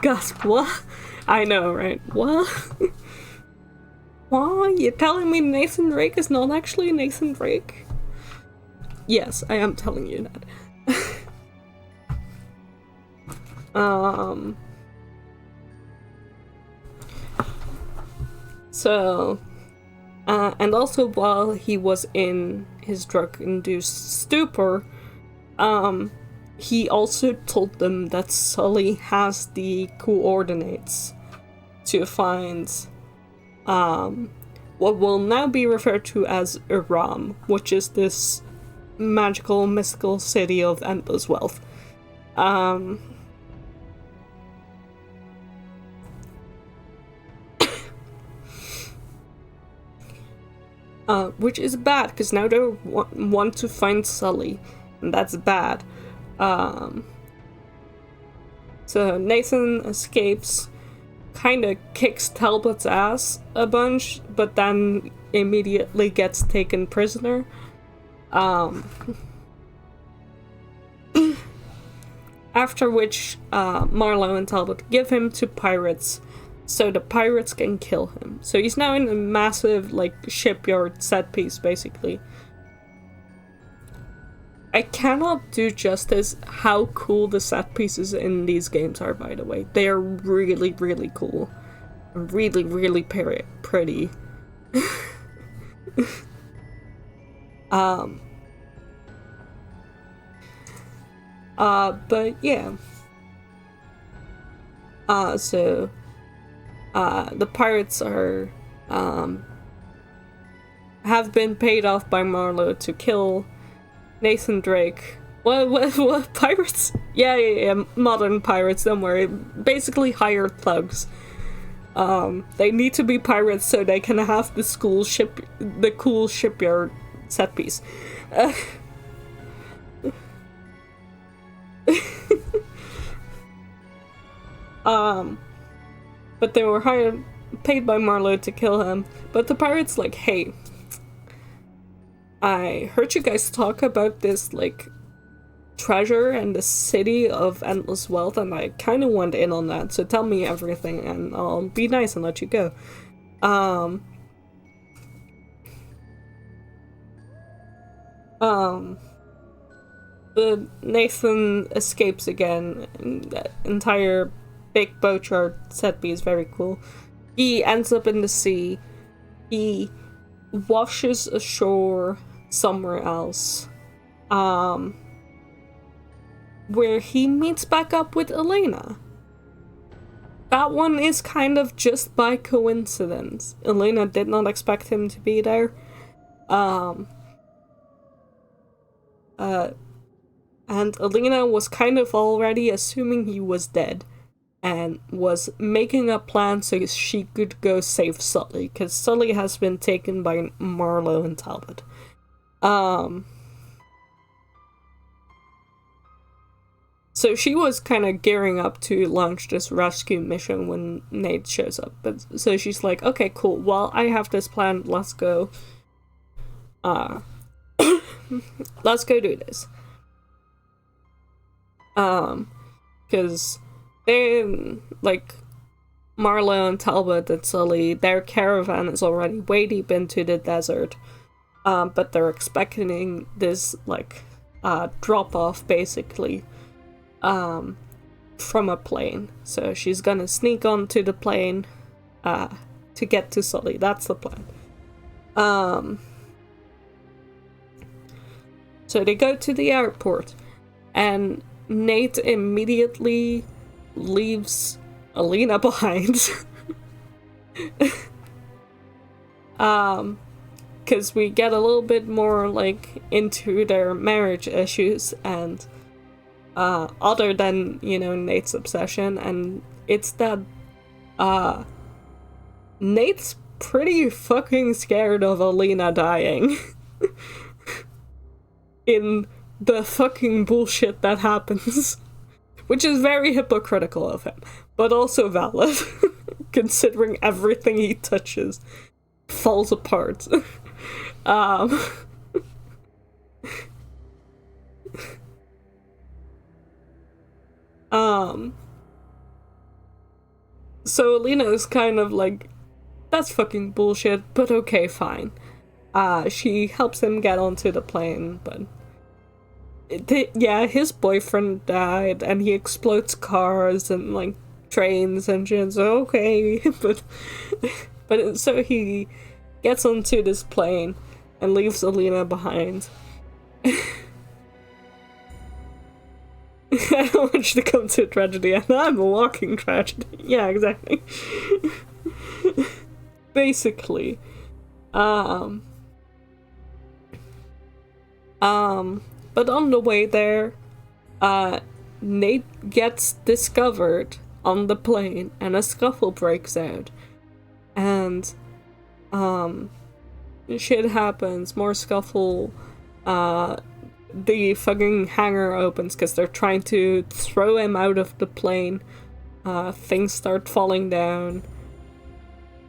Gasp, what? I know, right? What? What? You're telling me Nathan Drake is not actually Nathan Drake? Yes, I am telling you that. So, and also while he was in his drug-induced stupor, he also told them that Sully has the coordinates to find what will now be referred to as Iram, which is this magical, mystical city of endless wealth. Which is bad, because now they want to find Sully, and that's bad. So Nathan escapes, kind of kicks Talbot's ass a bunch, but then immediately gets taken prisoner. After which, Marlowe and Talbot give him to pirates, so the pirates can kill him. So he's now in a massive, like, shipyard set piece, basically. I cannot do justice how cool the set pieces in these games are, by the way. They are really, really cool. Really, really pretty. But yeah. So the pirates are, have been paid off by Marlowe to kill Nathan Drake. What pirates? Yeah, modern pirates, don't worry. Basically hired thugs. They need to be pirates so they can have the cool shipyard set piece. But they were paid by Marlowe to kill him. But the pirates like, hey, I heard you guys talk about this, like, treasure and the city of endless wealth, and I kind of want in on that, so tell me everything and I'll be nice and let you go. But Nathan escapes again, and that entire big boatyard set piece is very cool. He ends up in the sea. He washes ashore somewhere else, where he meets back up with Elena. That one is kind of just by coincidence. Elena did not expect him to be there. And Elena was kind of already assuming he was dead, and was making a plan so she could go save Sully, because Sully has been taken by Marlowe and Talbot. So she was kind of gearing up to launch this rescue mission when Nate shows up. But so she's like, okay, cool, well, I have this plan, let's go. Let's go do this. Because they, like, Marlowe and Talbot and Sully, their caravan is already way deep into the desert. But they're expecting this, like, drop-off, basically, from a plane. So she's gonna sneak onto the plane, to get to Sully. That's the plan. So they go to the airport, and Nate immediately leaves Alina behind. Because we get a little bit more, like, into their marriage issues, and, other than, you know, Nate's obsession, and it's that, Nate's pretty fucking scared of Alina dying. In the fucking bullshit that happens. Which is very hypocritical of him, but also valid, considering everything he touches falls apart. So Alina is kind of like, that's fucking bullshit, but okay, fine. She helps him get onto the plane, but yeah, his boyfriend died, and he explodes cars and, like, trains and shit, so okay, but so he gets onto this plane and leaves Alina behind. I don't want you to come to a tragedy, and I'm a walking tragedy. Yeah, exactly. Basically. But on the way there, Nate gets discovered on the plane, and a scuffle breaks out. And, shit happens, more scuffle, the fucking hangar opens because they're trying to throw him out of the plane. Things start falling down.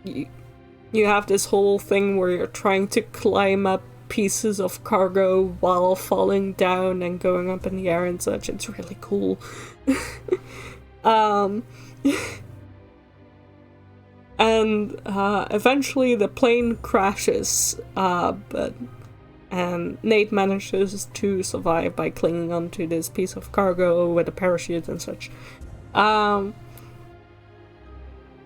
You have this whole thing where you're trying to climb up pieces of cargo while falling down and going up in the air and such. It's really cool. And eventually the plane crashes, and Nate manages to survive by clinging onto this piece of cargo with a parachute and such. But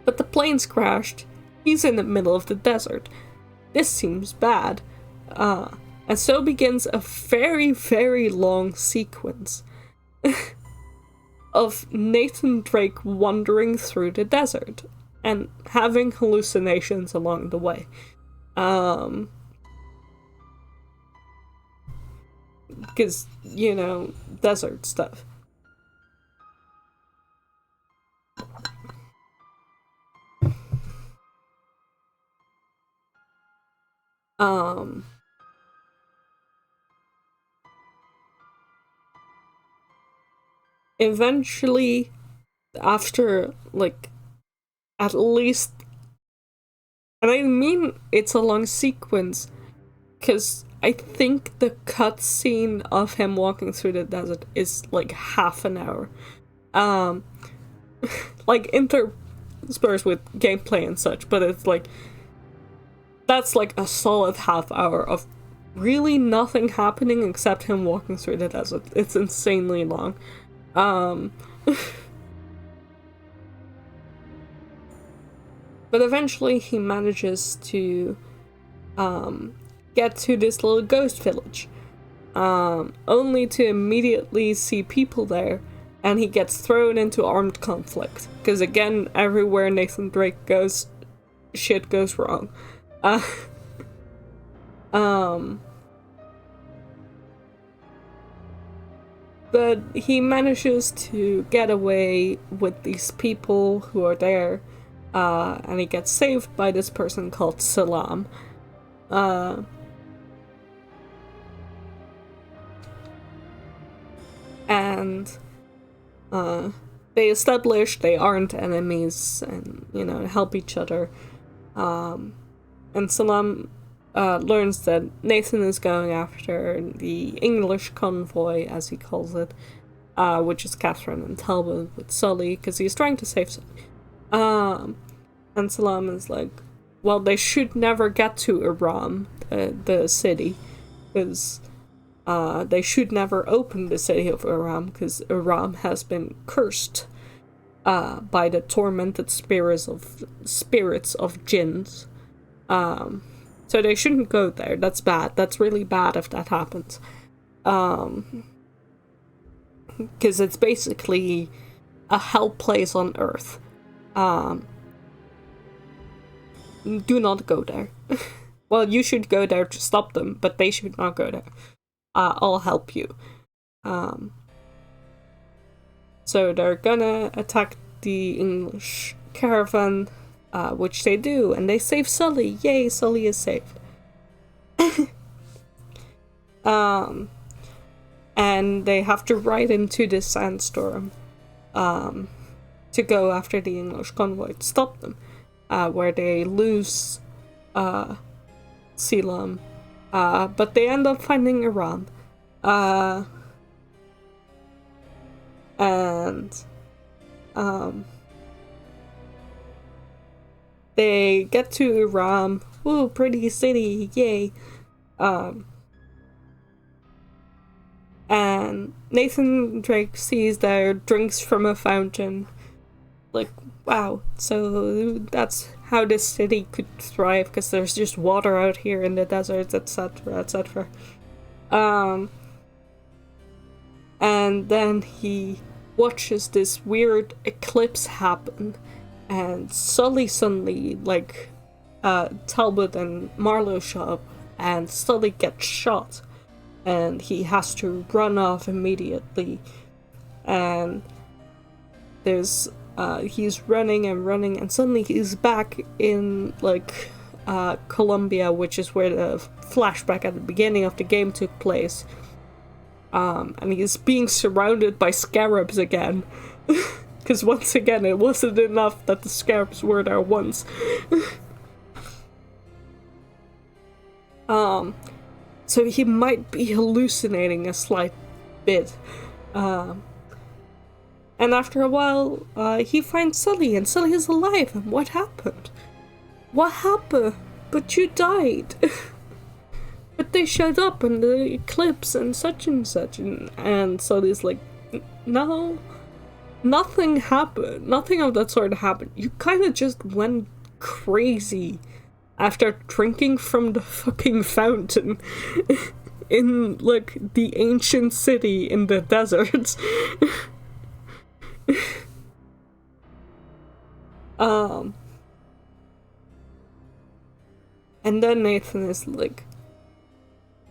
the plane's crashed. He's in the middle of the desert. This seems bad. And so begins a very, very long sequence of Nathan Drake wandering through the desert and having hallucinations along the way. Because, you know, desert stuff. Eventually, after, like, at least, and I mean it's a long sequence, because I think the cutscene of him walking through the desert is like half an hour. Like interspersed with gameplay and such, but it's like, that's like a solid half hour of really nothing happening except him walking through the desert. It's insanely long. But eventually he manages to get to this little ghost village, only to immediately see people there, and he gets thrown into armed conflict. Because again, everywhere Nathan Drake goes, shit goes wrong. But he manages to get away with these people who are there, and he gets saved by this person called Salam. And they establish they aren't enemies and, you know, help each other. And Salam learns that Nathan is going after the English convoy, as he calls it, which is Catherine and Talbot with Sully, because he's trying to save Sully. And Salam is like, well, they should never get to Aram, the city, because they should never open the city of Aram, because Aram has been cursed by the tormented spirits of jinns. So they shouldn't go there. That's bad. That's really bad if that happens. Because it's basically a hell place on Earth. Do not go there. Well, you should go there to stop them, but they should not go there. I'll help you. So they're gonna attack the English caravan, which they do, and they save Sully. Yay, Sully is saved. And they have to ride into this sandstorm to go after the English convoy to stop them, where they lose Selam, but they end up finding Iran. And they get to Iran. Woo, pretty city, yay. And Nathan Drake sees their drinks from a fountain. Like, wow, so that's how this city could thrive, because there's just water out here in the deserts, etc., etc. And then he watches this weird eclipse happen, and Sully suddenly, like, Talbot and Marlowe show up, and Sully gets shot, and he has to run off immediately. And there's he's running, and suddenly he's back in, like, Colombia, which is where the flashback at the beginning of the game took place. And he's being surrounded by scarabs again. Because once again, it wasn't enough that the scarabs were there once. So he might be hallucinating a slight bit. And after a while, he finds Sully, and Sully is alive. And what happened? What happened? But you died. But they showed up in the eclipse and such, and Sully's like, no, nothing happened. Nothing of that sort happened. You kind of just went crazy after drinking from the fucking fountain in, like, the ancient city in the deserts. And then Nathan is like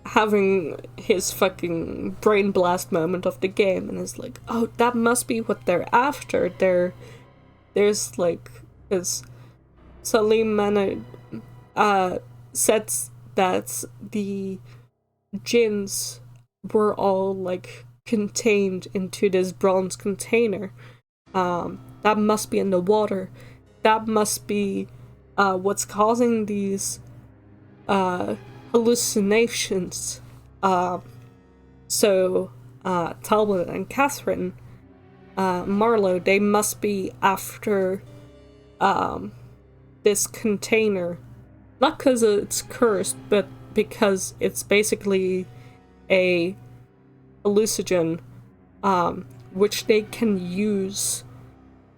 having his fucking brain blast moment of the game, and is like, oh, that must be what they're after. There's like this Salim sets that the jinns were all, like, contained into this bronze container. That must be in the water. That must be what's causing these hallucinations. So Talbot and Catherine Marlowe, they must be after this container, not because it's cursed, but because it's basically a hallucinogen, which they can use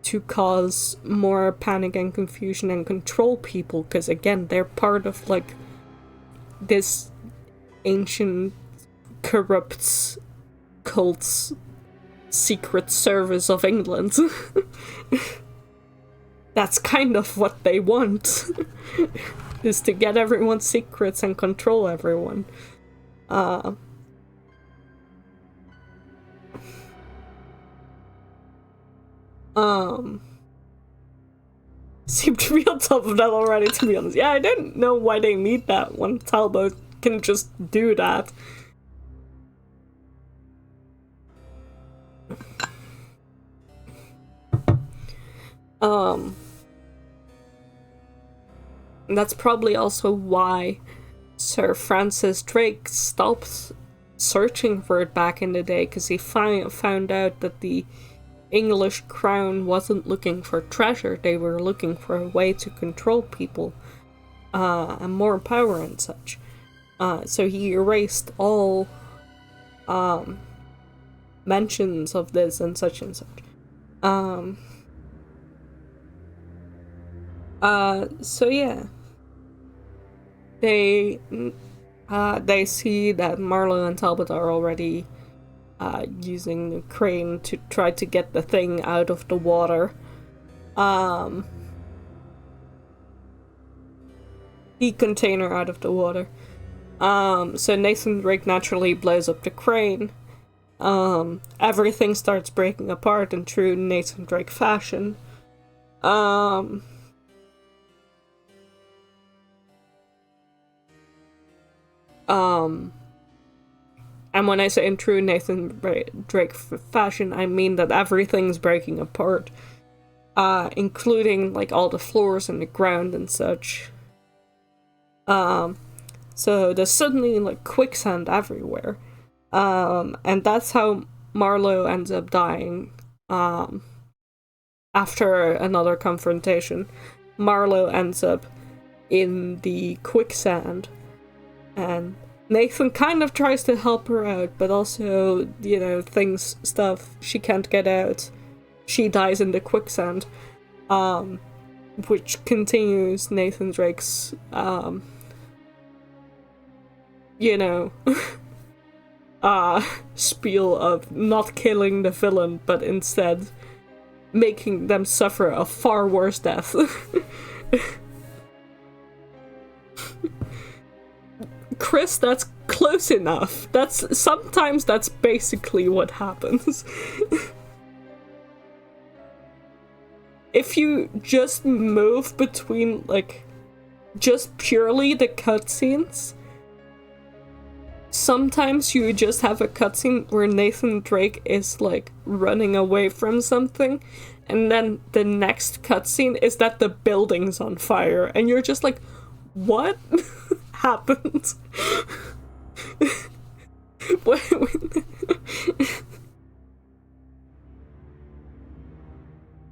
to cause more panic and confusion and control people, because again, they're part of, like, this ancient corrupt cult's secret service of England. That's kind of what they want, is to get everyone's secrets and control everyone. Seem to be on top of that already, to be honest. Yeah, I don't know why they need that when Talbot can just do that. That's probably also why Sir Francis Drake stopped searching for it back in the day, because he found out that the English crown wasn't looking for treasure, they were looking for a way to control people, and more power and such. So he erased all mentions of this and such and such. So yeah. They They see that Marlowe and Talbot are already using the crane to try to get the thing out of the water. The container out of the water. So Nathan Drake naturally blows up the crane. Everything starts breaking apart in true Nathan Drake fashion. And when I say in true Nathan Drake fashion, I mean that everything's breaking apart, including like all the floors and the ground and such. So there's suddenly like quicksand everywhere, and that's how Marlowe ends up dying. After another confrontation, Marlowe ends up in the quicksand, and Nathan kind of tries to help her out, but also, stuff she can't get out. She dies in the quicksand, which continues Nathan Drake's, spiel of not killing the villain, but instead making them suffer a far worse death. Chris, that's close enough. Sometimes that's basically what happens. If you just move between, like, just purely the cutscenes, sometimes you just have a cutscene where Nathan Drake is, like, running away from something, and then the next cutscene is that the building's on fire, and you're just like, what happened?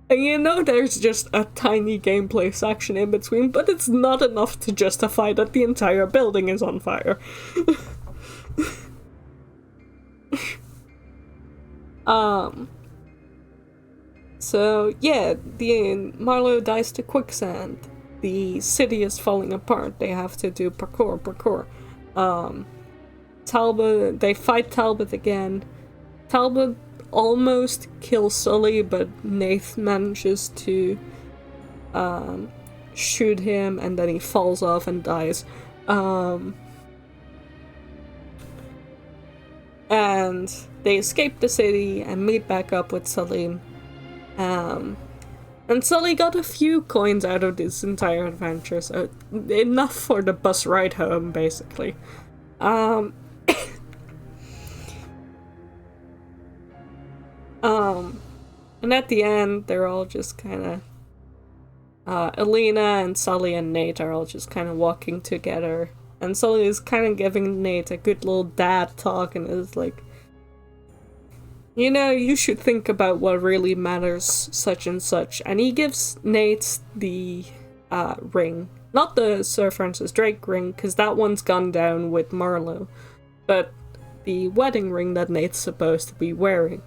And there's just a tiny gameplay section in between, but it's not enough to justify that the entire building is on fire. So yeah, Marlowe dies to quicksand. The city is falling apart. They have to do parkour. Talbot, they fight Talbot again. Talbot almost kills Sully, but Nath manages to shoot him, and then he falls off and dies. And they escape the city and meet back up with Sully. And Sully got a few coins out of this entire adventure, so enough for the bus ride home, basically. And at the end, they're all just kind of... Alina and Sully and Nate are all just kind of walking together. And Sully is kind of giving Nate a good little dad talk and is like, you should think about what really matters, such and such. And he gives Nate the ring. Not the Sir Francis Drake ring, because that one's gone down with Marlowe. But the wedding ring that Nate's supposed to be wearing.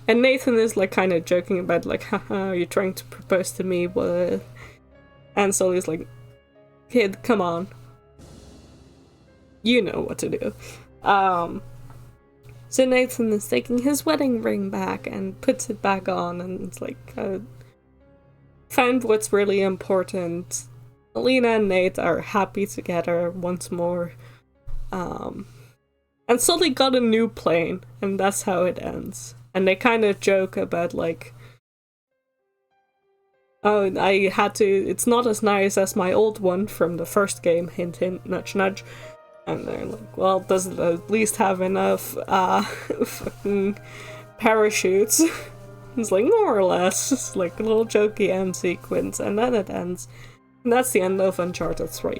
And Nathan is like kind of joking about like, haha, you're trying to propose to me, what? And Sully's like, kid, come on. You know what to do. So Nathan is taking his wedding ring back and puts it back on, and it's like, found what's really important. Alina and Nate are happy together once more. And Sully got a new plane, and that's how it ends. And they kind of joke about like, oh, it's not as nice as my old one from the first game, hint hint, nudge nudge. And they're like, well, does it at least have enough fucking parachutes? It's like, more or less. It's like a little jokey end sequence, and then it ends. And that's the end of Uncharted 3.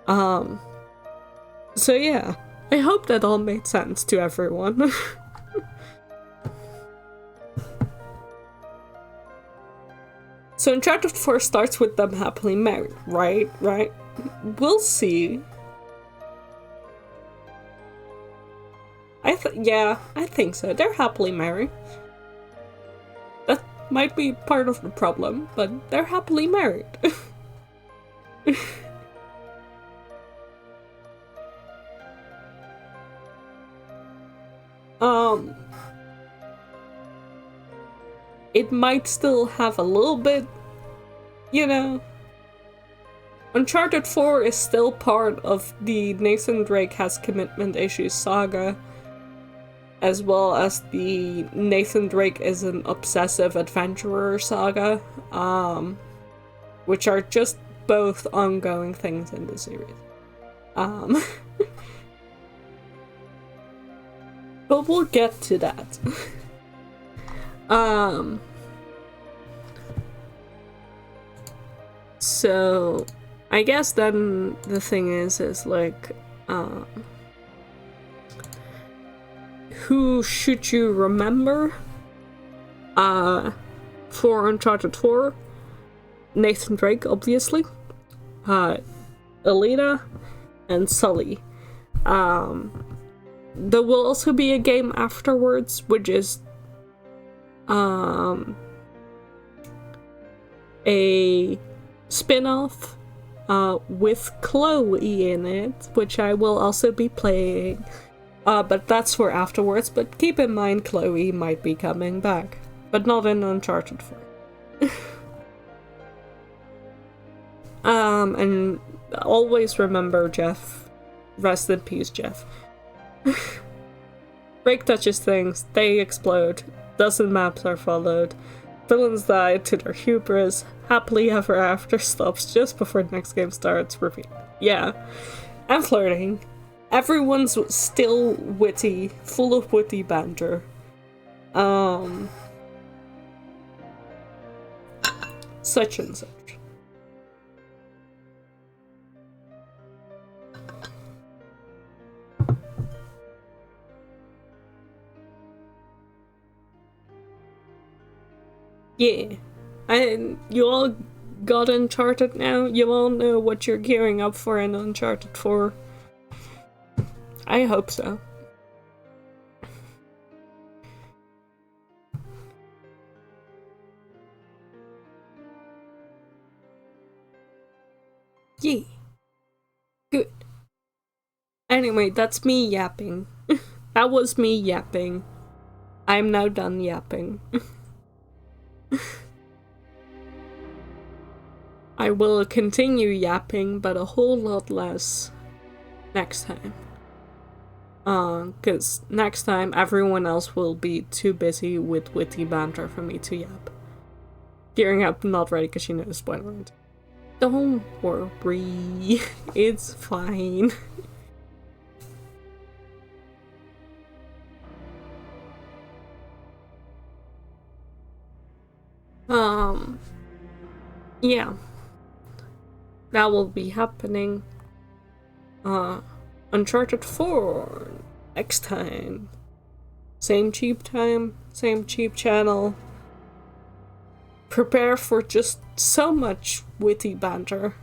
So yeah, I hope that all made sense to everyone. So Uncharted 4 starts with them happily married, right? We'll see. I think so. They're happily married. That might be part of the problem, but they're happily married. It might still have a little bit, you know. Uncharted 4 is still part of the Nathan Drake has commitment issues saga, as well as the Nathan Drake is an obsessive adventurer saga, which are just both ongoing things in the series. But we'll get to that. So I guess then the thing is like, who should you remember? For Uncharted 4, Nathan Drake, obviously. Alita, and Sully. There will also be a game afterwards, which is a spin-off with Chloe in it, which I will also be playing. But that's for afterwards, but keep in mind Chloe might be coming back. But not in Uncharted 4. And always remember Jeff. Rest in peace, Jeff. Drake touches things, they explode, dozen maps are followed, villains die to their hubris, happily ever after stops just before the next game starts, repeat. Yeah, I'm flirting. Everyone's still witty, full of witty banter. Such and such. Yeah. And you all got Uncharted now? You all know what you're gearing up for in Uncharted 4? I hope so. Yeah. Good. Anyway, that's me yapping. That was me yapping. I'm now done yapping. I will continue yapping, but a whole lot less next time. Cause next time everyone else will be too busy with witty banter for me to yap. Gearing up, not ready because she knows what I'm doing. Don't worry, it's fine. Yeah. That will be happening. Uncharted 4 next time. Same cheap time, same cheap channel. Prepare for just so much witty banter.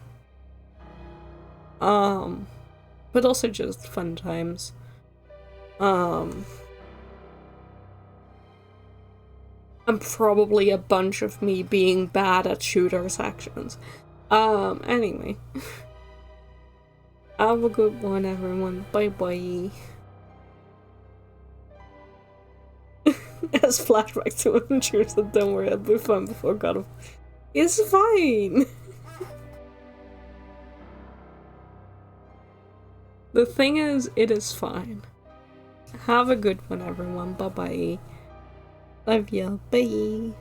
But also just fun times. And probably a bunch of me being bad at shooters actions. Anyway. Have a good one, everyone. Bye-bye. As flashback to Uncharted, don't worry, I'll be fine before God of... It's fine! The thing is, it is fine. Have a good one, everyone. Bye-bye. Love ya. Bye.